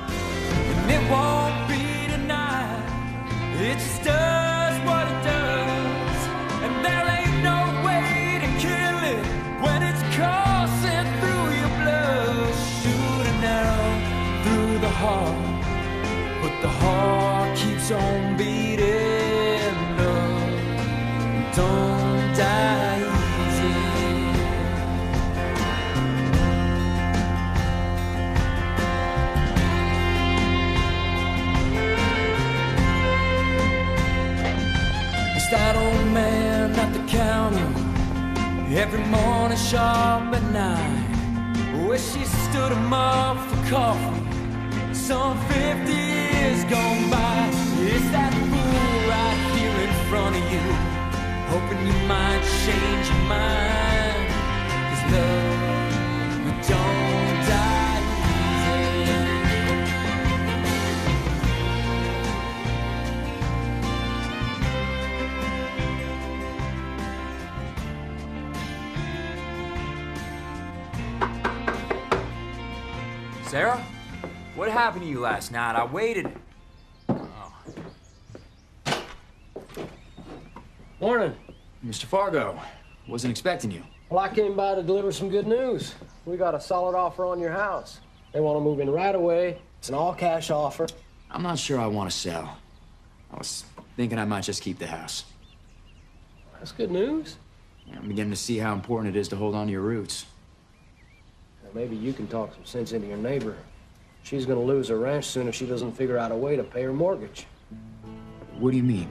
And it won't be tonight. It just does what it does. And there ain't no way to kill it when it's coursing through your blood. Shoot an arrow through the heart, but the heart keeps on beating. Love don't die easy. It's that old man at the counter every morning, sharp at 9. Wish she stood him up for coffee. Some 50 years gone by. It's that fool right here in front of you, hoping you might change your mind. 'Cause love don't die easy. Sarah? What happened to you last night? I waited. Morning. Mr. Fargo, wasn't expecting you. Well, I came by to deliver some good news. We got a solid offer on your house. They want to move in right away. It's an all-cash offer. I'm not sure I want to sell. I was thinking I might just keep the house. That's good news. I'm beginning to see how important it is to hold on to your roots. Well, maybe you can talk some sense into your neighbor. She's gonna lose her ranch soon if she doesn't figure out a way to pay her mortgage. What do you mean?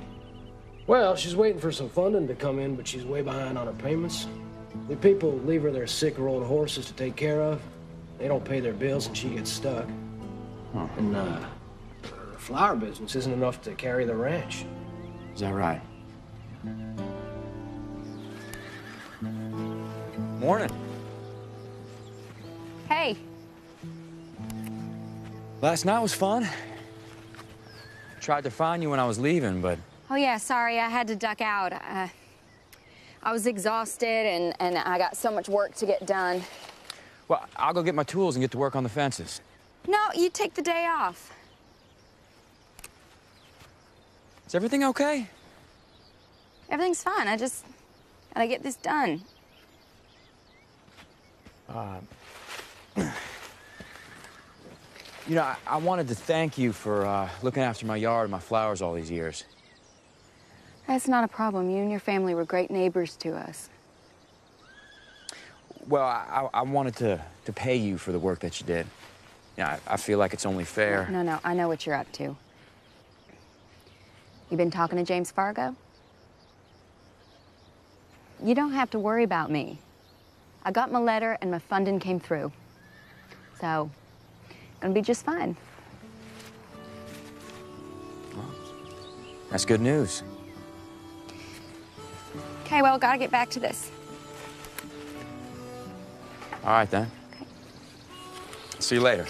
Well, she's waiting for some funding to come in, but she's way behind on her payments. The people leave her their sick or old horses to take care of. They don't pay their bills and she gets stuck. Huh. And, her flower business isn't enough to carry the ranch. Is that right? Morning. Hey. Last night was fun. Tried to find you when I was leaving, but... Oh, yeah, sorry. I had to duck out. I was exhausted, and I got so much work to get done. Well, I'll go get my tools and get to work on the fences. No, you take the day off. Is everything okay? Everything's fine. I just gotta get this done. You know, I wanted to thank you for looking after my yard and my flowers all these years. That's not a problem. You and your family were great neighbors to us. Well, I wanted to pay you for the work that you did. Yeah, I feel like it's only fair. No, I know what you're up to. You been talking to James Fargo? You don't have to worry about me. I got my letter and my funding came through. So, gonna be just fine. Well, that's good news. Okay, well, gotta get back to this. All right, then. Okay. See you later.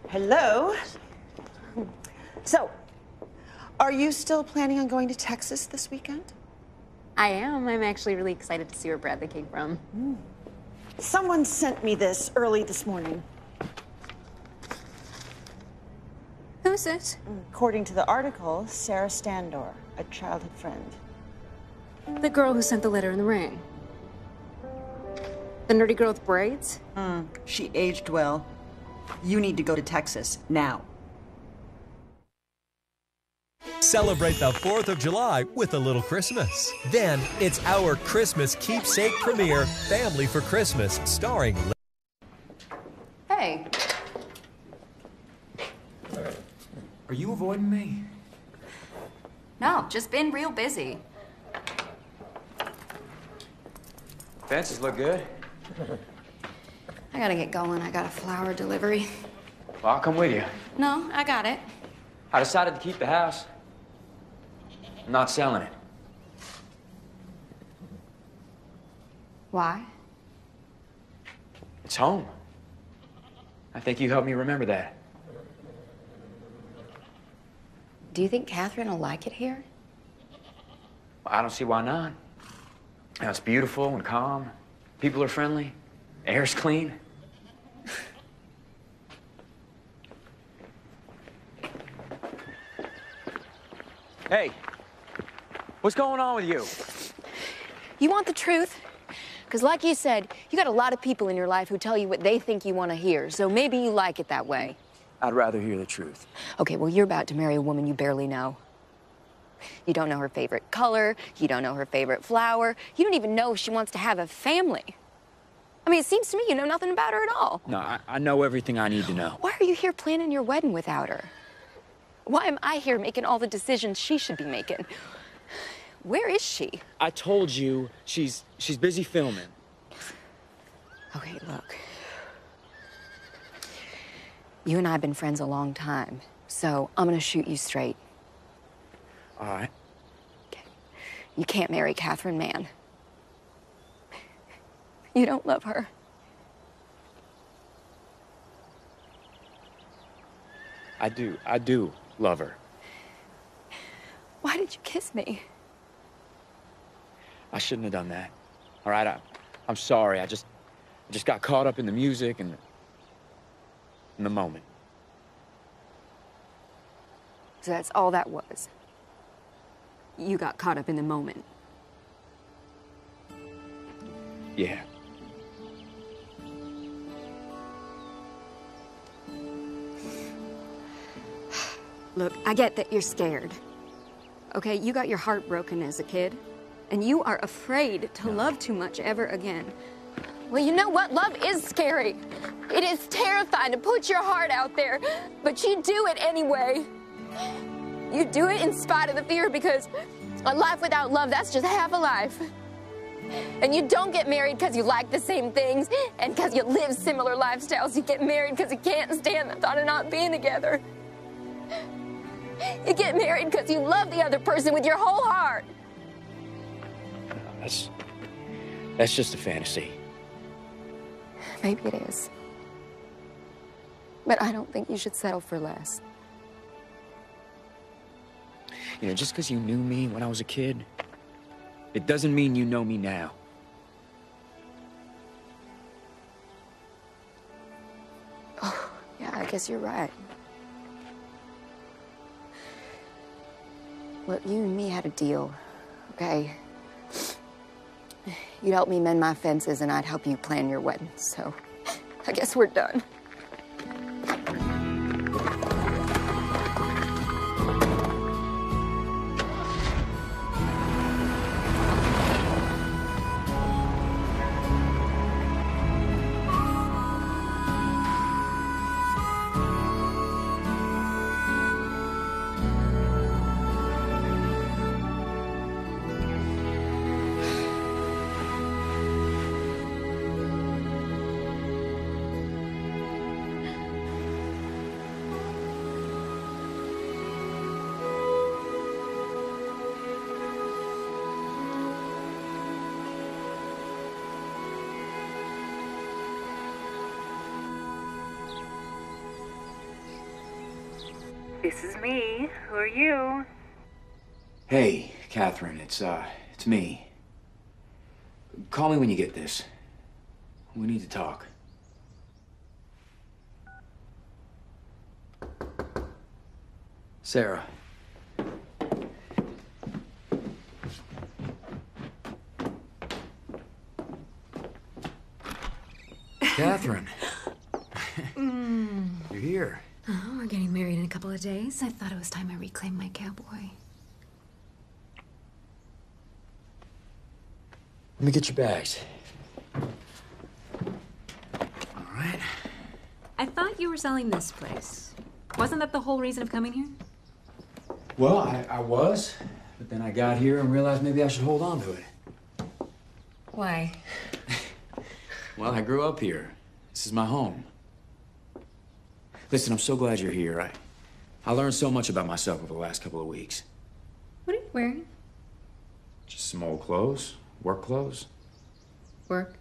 Hello. So, are you still planning on going to Texas this weekend? I am. I'm actually really excited to see where Bradley came from. Someone sent me this early this morning. Who's it? According to the article, Sarah Standor, a childhood friend. The girl who sent the letter in the ring. The nerdy girl with braids? She aged well. You need to go to Texas now. Celebrate the 4th of July with a little Christmas. Then it's our Christmas keepsake premiere, Family for Christmas, starring... Hey. Are you avoiding me? No, just been real busy. Fences look good. I gotta get going. I got a flower delivery. Well, I'll come with you. No, I got it. I decided to keep the house. I'm not selling it. Why? It's home. I think you helped me remember that. Do you think Catherine will like it here? Well, I don't see why not. Now, it's beautiful and calm. People are friendly. Air's clean. Hey, what's going on with you? You want the truth? Because like you said, you got a lot of people in your life who tell you what they think you want to hear, so maybe you like it that way. I'd rather hear the truth. Okay, well, you're about to marry a woman you barely know. You don't know her favorite color, you don't know her favorite flower, you don't even know if she wants to have a family. I mean, it seems to me you know nothing about her at all. No, I know everything I need to know. Why are you here planning your wedding without her? Why am I here making all the decisions she should be making? Where is she? I told you she's busy filming. Okay, look. You and I have been friends a long time, so I'm gonna shoot you straight. All right. Okay. You can't marry Catherine Mann. You don't love her. I do love her. Why did you kiss me? I shouldn't have done that. All right, I'm sorry. I just got caught up in the music and in the moment. So that's all that was. You got caught up in the moment. Yeah. Look, I get that you're scared. Okay, you got your heart broken as a kid, and you are afraid to love too much ever again. Well, you know what? Love is scary. It is terrifying to put your heart out there, but you do it anyway. You do it in spite of the fear, because a life without love, that's just half a life. And you don't get married because you like the same things and because you live similar lifestyles. You get married because you can't stand the thought of not being together. You get married because you love the other person with your whole heart. That's just a fantasy. Maybe it is. But I don't think you should settle for less. You know, just because you knew me when I was a kid, it doesn't mean you know me now. Oh, yeah, I guess you're right. Look, you and me had a deal, okay? You'd help me mend my fences and I'd help you plan your wedding, so I guess we're done. This is me. Who are you? Hey, Catherine, it's me. Call me when you get this. We need to talk. Sarah. Catherine. You're here. Oh, we're getting married in a couple of days. I thought it was time I reclaimed my cowboy. Let me get your bags. All right. I thought you were selling this place. Wasn't that the whole reason of coming here? Well, I was, but then I got here and realized maybe I should hold on to it. Why? Well, I grew up here. This is my home. Listen, I'm so glad you're here. I learned so much about myself over the last couple of weeks. What are you wearing? Just some old clothes, work clothes. Work?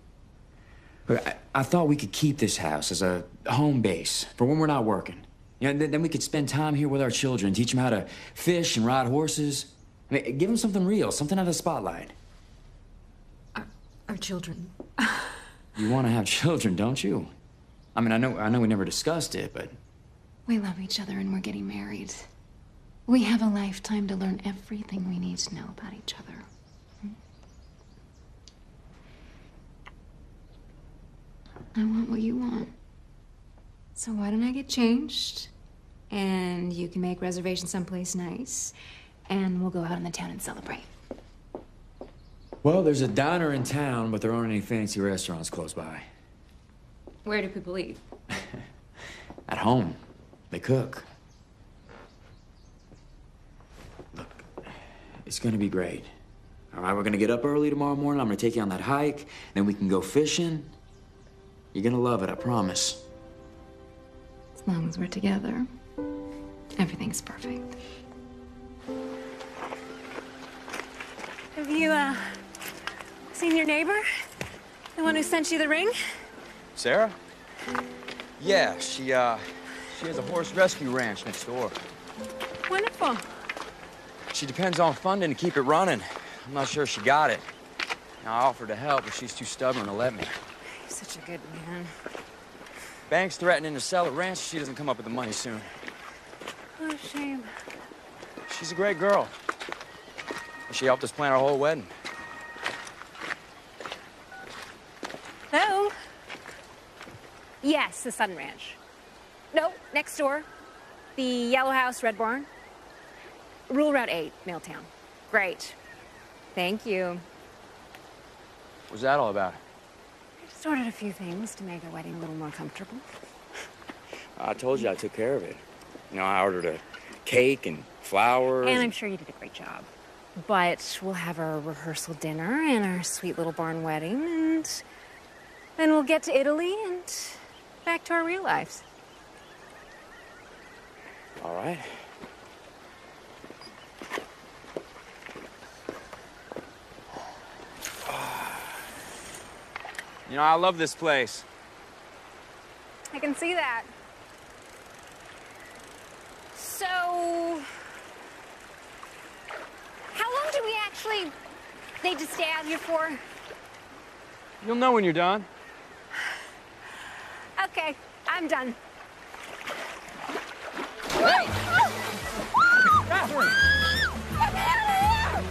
Look, I thought we could keep this house as a home base for when we're not working. You know, then we could spend time here with our children, teach them how to fish and ride horses. I mean, give them something real, something out of the spotlight. Our children. You want to have children, don't you? I mean, I know we never discussed it, but... We love each other and we're getting married. We have a lifetime to learn everything we need to know about each other. I want what you want. So why don't I get changed? And you can make reservations someplace nice. And we'll go out in the town and celebrate. Well, there's a diner in town, but there aren't any fancy restaurants close by. Where do people eat? At home. They cook. Look, it's gonna be great. All right, we're gonna get up early tomorrow morning. I'm gonna take you on that hike. Then we can go fishing. You're gonna love it, I promise. As long as we're together, everything's perfect. Have you, seen your neighbor? The one who sent you the ring? Sarah? Yeah, she has a horse rescue ranch next door. Wonderful. She depends on funding to keep it running. I'm not sure she got it. Now, I offered to help, but she's too stubborn to let me. You're such a good man. Bank's threatening to sell the ranch if she doesn't come up with the money soon. Oh, shame. She's a great girl. She helped us plan our whole wedding. Hello? Yes, the Sun Ranch. No, next door. The Yellow House, Red Barn. Rule Route 8, Milltown. Great. Thank you. What's that all about? I just ordered a few things to make our wedding a little more comfortable. I told you I took care of it. You know, I ordered a cake and flowers. And I'm sure you did a great job. But we'll have our rehearsal dinner and our sweet little barn wedding, and then we'll get to Italy and back to our real lives. All right. You know, I love this place. I can see that. So, how long do we actually need to stay out here for? You'll know when you're done. Okay, I'm done. Hey! Catherine! Get me out of here!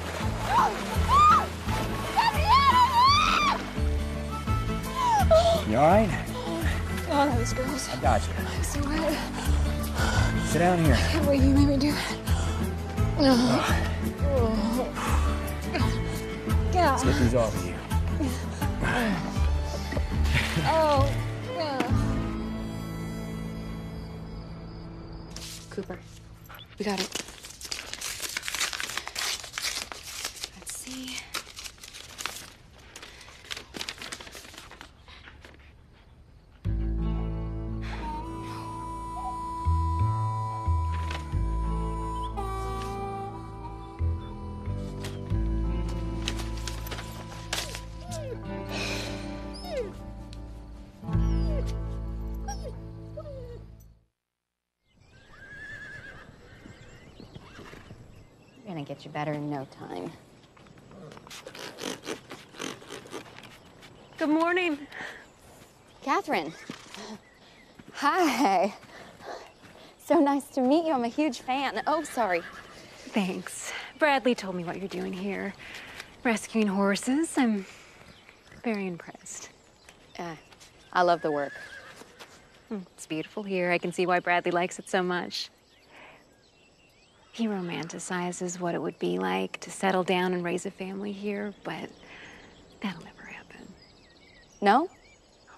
Get me out of here! You all right? Oh, those girls. I got you. I'm so wet. Sit down here. I can't believe you made me do it. Oh. God. Let's get these off of you. Oh, yeah. Cooper, we got it. Let's see. Gonna get you better in no time. Good morning. Catherine. Hi. So nice to meet you. I'm a huge fan. Oh, sorry. Thanks. Bradley told me what you're doing here. Rescuing horses. I'm very impressed. I love the work. It's beautiful here. I can see why Bradley likes it so much. He romanticizes what it would be like to settle down and raise a family here, but that'll never happen. No?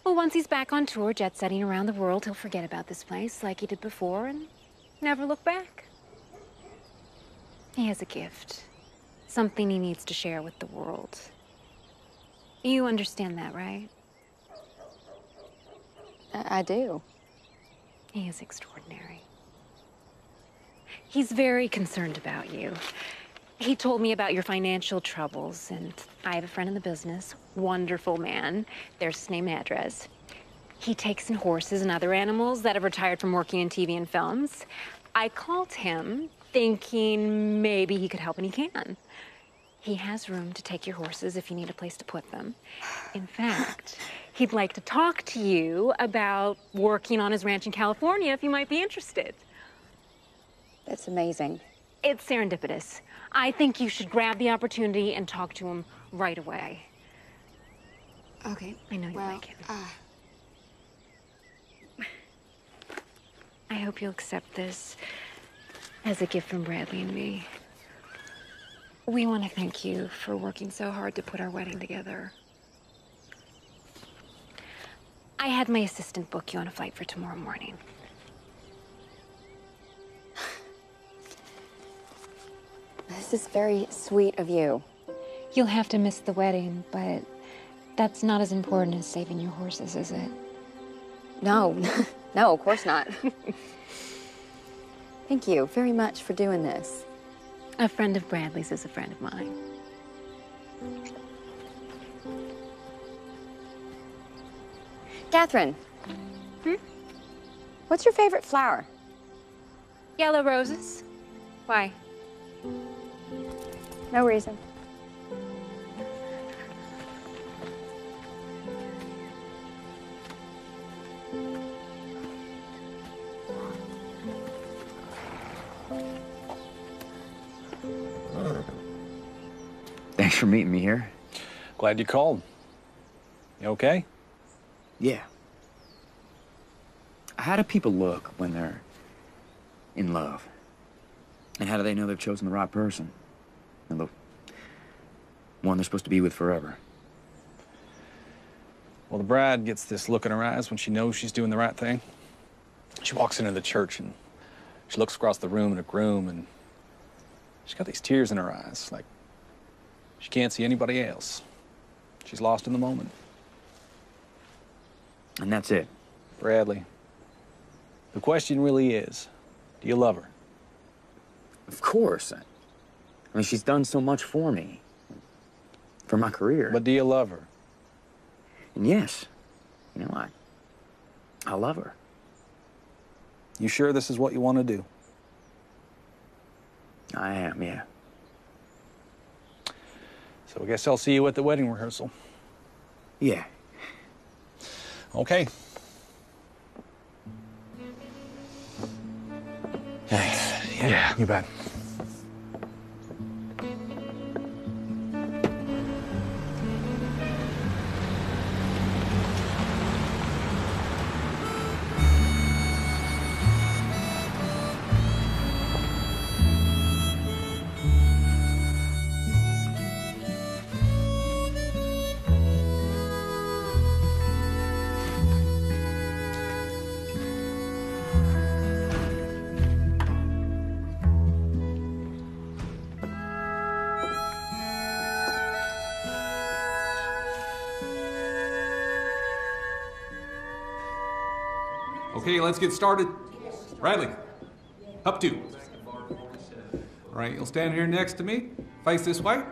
Well, once he's back on tour, jet-setting around the world, he'll forget about this place like he did before and never look back. He has a gift. Something he needs to share with the world. You understand that, right? I do. He is extraordinary. He's very concerned about you. He told me about your financial troubles, and I have a friend in the business, wonderful man. There's his name and address. He takes in horses and other animals that have retired from working in TV and films. I called him thinking maybe he could help, and he can. He has room to take your horses if you need a place to put them. In fact, he'd like to talk to you about working on his ranch in California if you might be interested. That's amazing. It's serendipitous. I think you should grab the opportunity and talk to him right away. Okay. I know you like him. I hope you'll accept this as a gift from Bradley and me. We want to thank you for working so hard to put our wedding together. I had my assistant book you on a flight for tomorrow morning. This is very sweet of you. You'll have to miss the wedding, but that's not as important as saving your horses, is it? No, no, of course not. Thank you very much for doing this. A friend of Bradley's is a friend of mine. Catherine. What's your favorite flower? Yellow roses. Why? No reason. Thanks for meeting me here. Glad you called. You okay? Yeah. How do people look when they're in love? And how do they know they've chosen the right person? And the one they're supposed to be with forever? Well, the bride gets this look in her eyes when she knows she's doing the right thing. She walks into the church and she looks across the room at a groom and she's got these tears in her eyes, like she can't see anybody else. She's lost in the moment. And that's it. Bradley, the question really is, do you love her? Of course. I mean, she's done so much for me. For my career. But do you love her? And yes. You know, I love her. You sure this is what you want to do? I am, yeah. So I guess I'll see you at the wedding rehearsal. Yeah. Okay. Thanks. Yeah, you bet. Okay, let's get started. Bradley, up two. All right, you'll stand here next to me, face this way.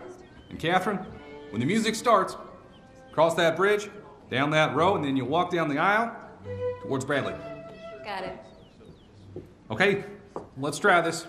And Catherine, when the music starts, cross that bridge, down that row, and then you'll walk down the aisle towards Bradley. Got it. Okay, let's try this.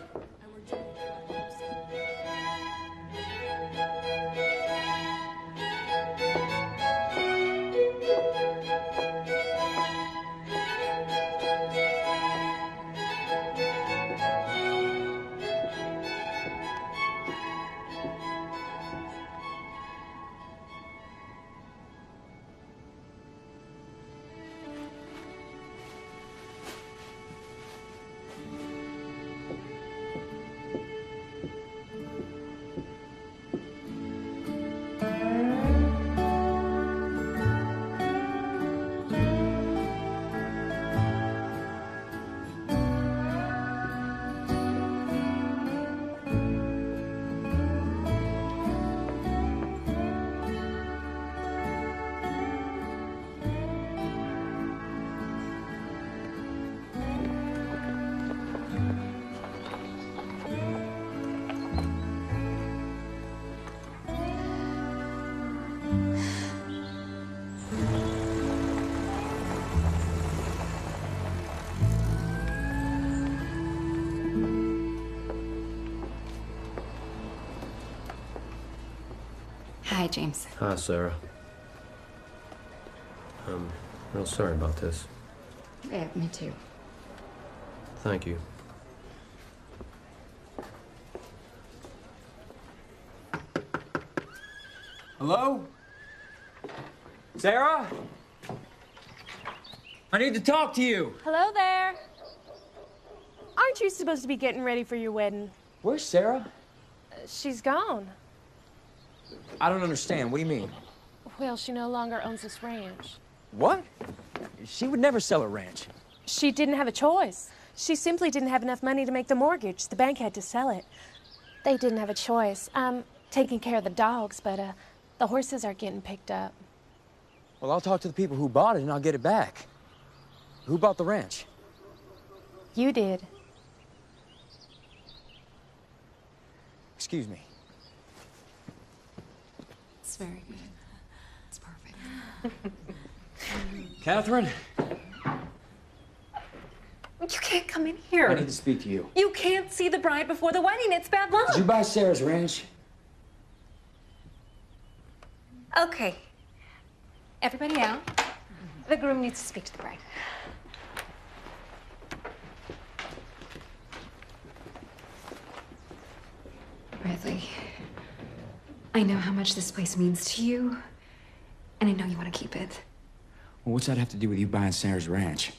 Hi, James. Hi, Sarah. I'm real sorry about this. Yeah, me too. Thank you. Hello? Sarah? I need to talk to you. Hello there. Aren't you supposed to be getting ready for your wedding? Where's Sarah? She's gone. I don't understand. What do you mean? Well, she no longer owns this ranch. What? She would never sell a ranch. She didn't have a choice. She simply didn't have enough money to make the mortgage. The bank had to sell it. They didn't have a choice. I'm taking care of the dogs, but the horses are getting picked up. Well, I'll talk to the people who bought it and I'll get it back. Who bought the ranch? You did. Excuse me. It's very good. It's perfect. Catherine? You can't come in here. I need to speak to you. You can't see the bride before the wedding. It's bad luck. Did you buy Sarah's ranch? Okay. Everybody out. The groom needs to speak to the bride. Bradley, I know how much this place means to you, and I know you want to keep it. Well, what's that have to do with you buying Sarah's ranch?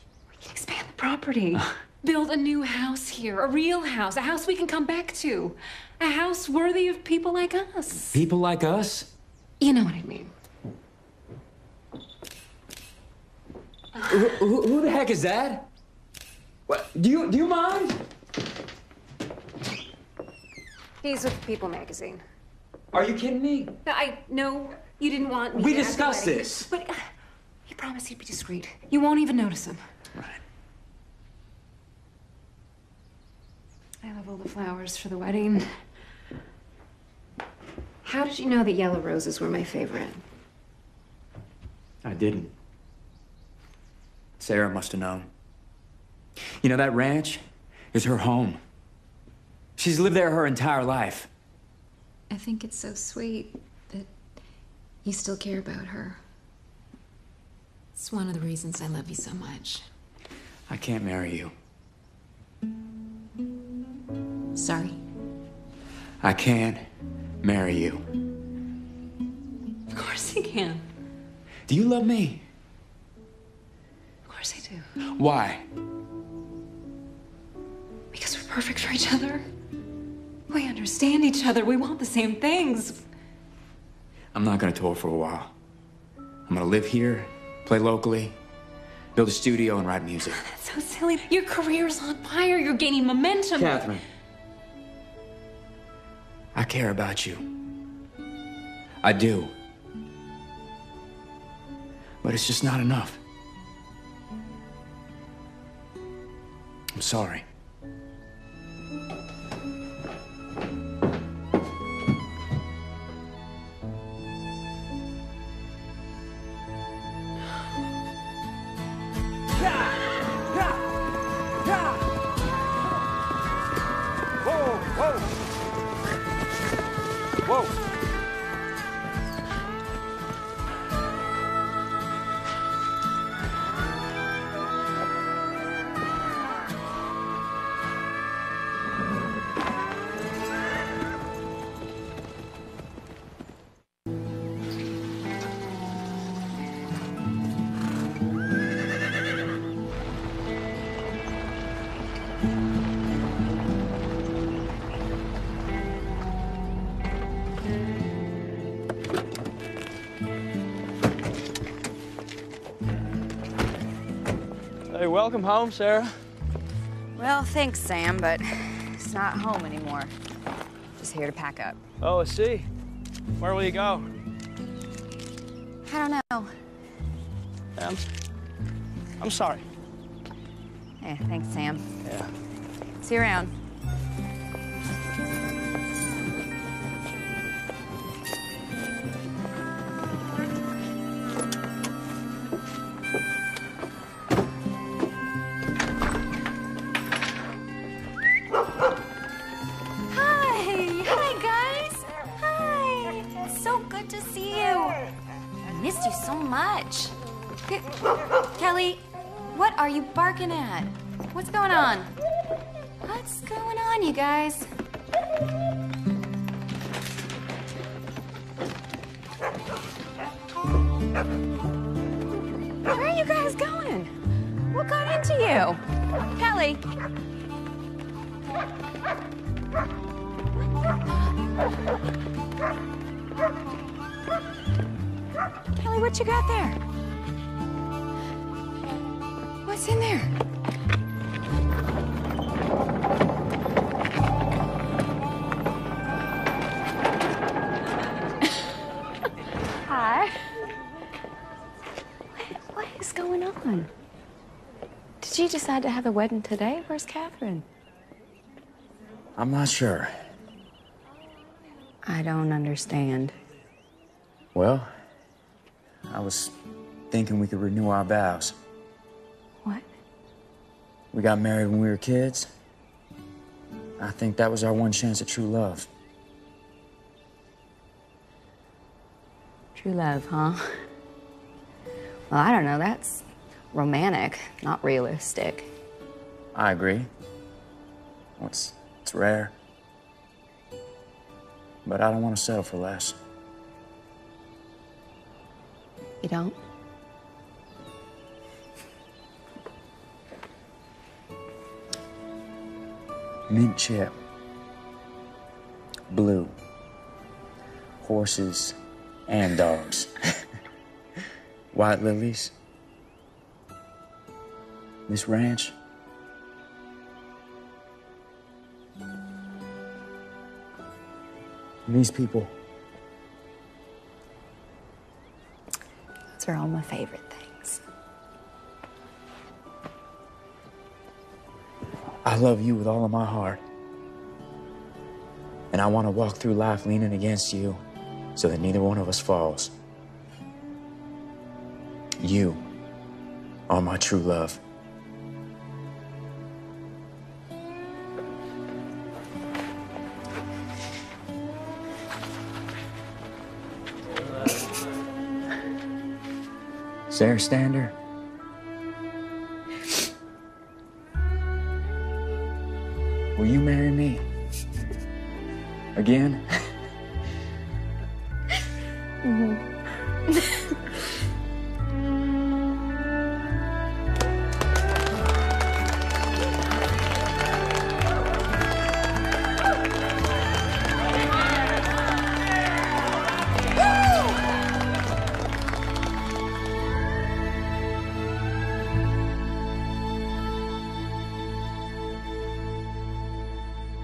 Expand the property. Build a new house here, a real house, a house we can come back to. A house worthy of people like us. People like us? You know what I mean. Who the heck is that? What? Do you mind? He's with People magazine. Are you kidding me? I know you didn't want me We at the discussed wedding, this. But he promised he'd be discreet. You won't even notice him. Right. I have all the flowers for the wedding. How did you know that yellow roses were my favorite? I didn't. Sarah must have known. You know, that ranch is her home. She's lived there her entire life. I think it's so sweet that you still care about her. It's one of the reasons I love you so much. I can't marry you. Sorry? I can't marry you. Of course he can. Do you love me? Of course I do. Why? Because we're perfect for each other. We understand each other. We want the same things. I'm not gonna tour for a while. I'm gonna live here, play locally, build a studio, and write music. That's so silly. Your career's on fire. You're gaining momentum. Catherine, I care about you. I do. But it's just not enough. I'm sorry. Hey, welcome home, Sarah. Well, thanks, Sam, but it's not home anymore. Just here to pack up. Oh, I see. Where will you go? I don't know. I'm sorry. Yeah, thanks, Sam. Yeah. See you around. Hi! Hi, guys! Hi! So good to see much. Kelly, what are you barking at? What's going on? What's going on, you guys? Where are you guys going? What got into you? Kelly. Kelly, what you got there? What's in there? Hi. What is going on? Did you decide to have a wedding today? Where's Catherine? I'm not sure. I don't understand. Well, I was thinking we could renew our vows. What? We got married when we were kids. I think that was our one chance at true love. True love, huh? Well, I don't know. That's romantic, not realistic. I agree. Well, it's rare. But I don't want to settle for less. You don't? Mint chip. Blue. Horses and dogs. White lilies. This ranch. These people. Those are all my favorite things. I love you with all of my heart. And I want to walk through life leaning against you so that neither one of us falls. You are my true love. Sarah Stander. Will you marry me? Again?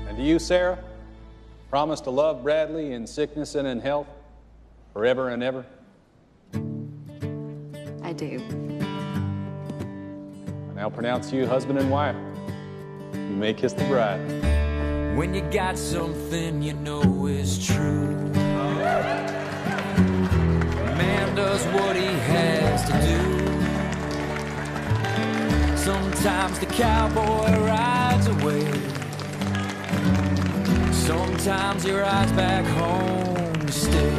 And do you, Sarah, promise to love Bradley in sickness and in health, forever and ever? I do. I now pronounce you husband and wife. You may kiss the bride. When you got something you know is true, man does what he has to do. Sometimes the cowboy rides away. Sometimes he rides back home to stay.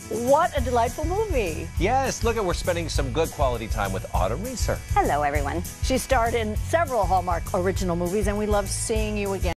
What a delightful movie. Yes, look, we're spending some good quality time with Autumn Reeser. Hello, everyone. She starred in several Hallmark original movies, and we love seeing you again.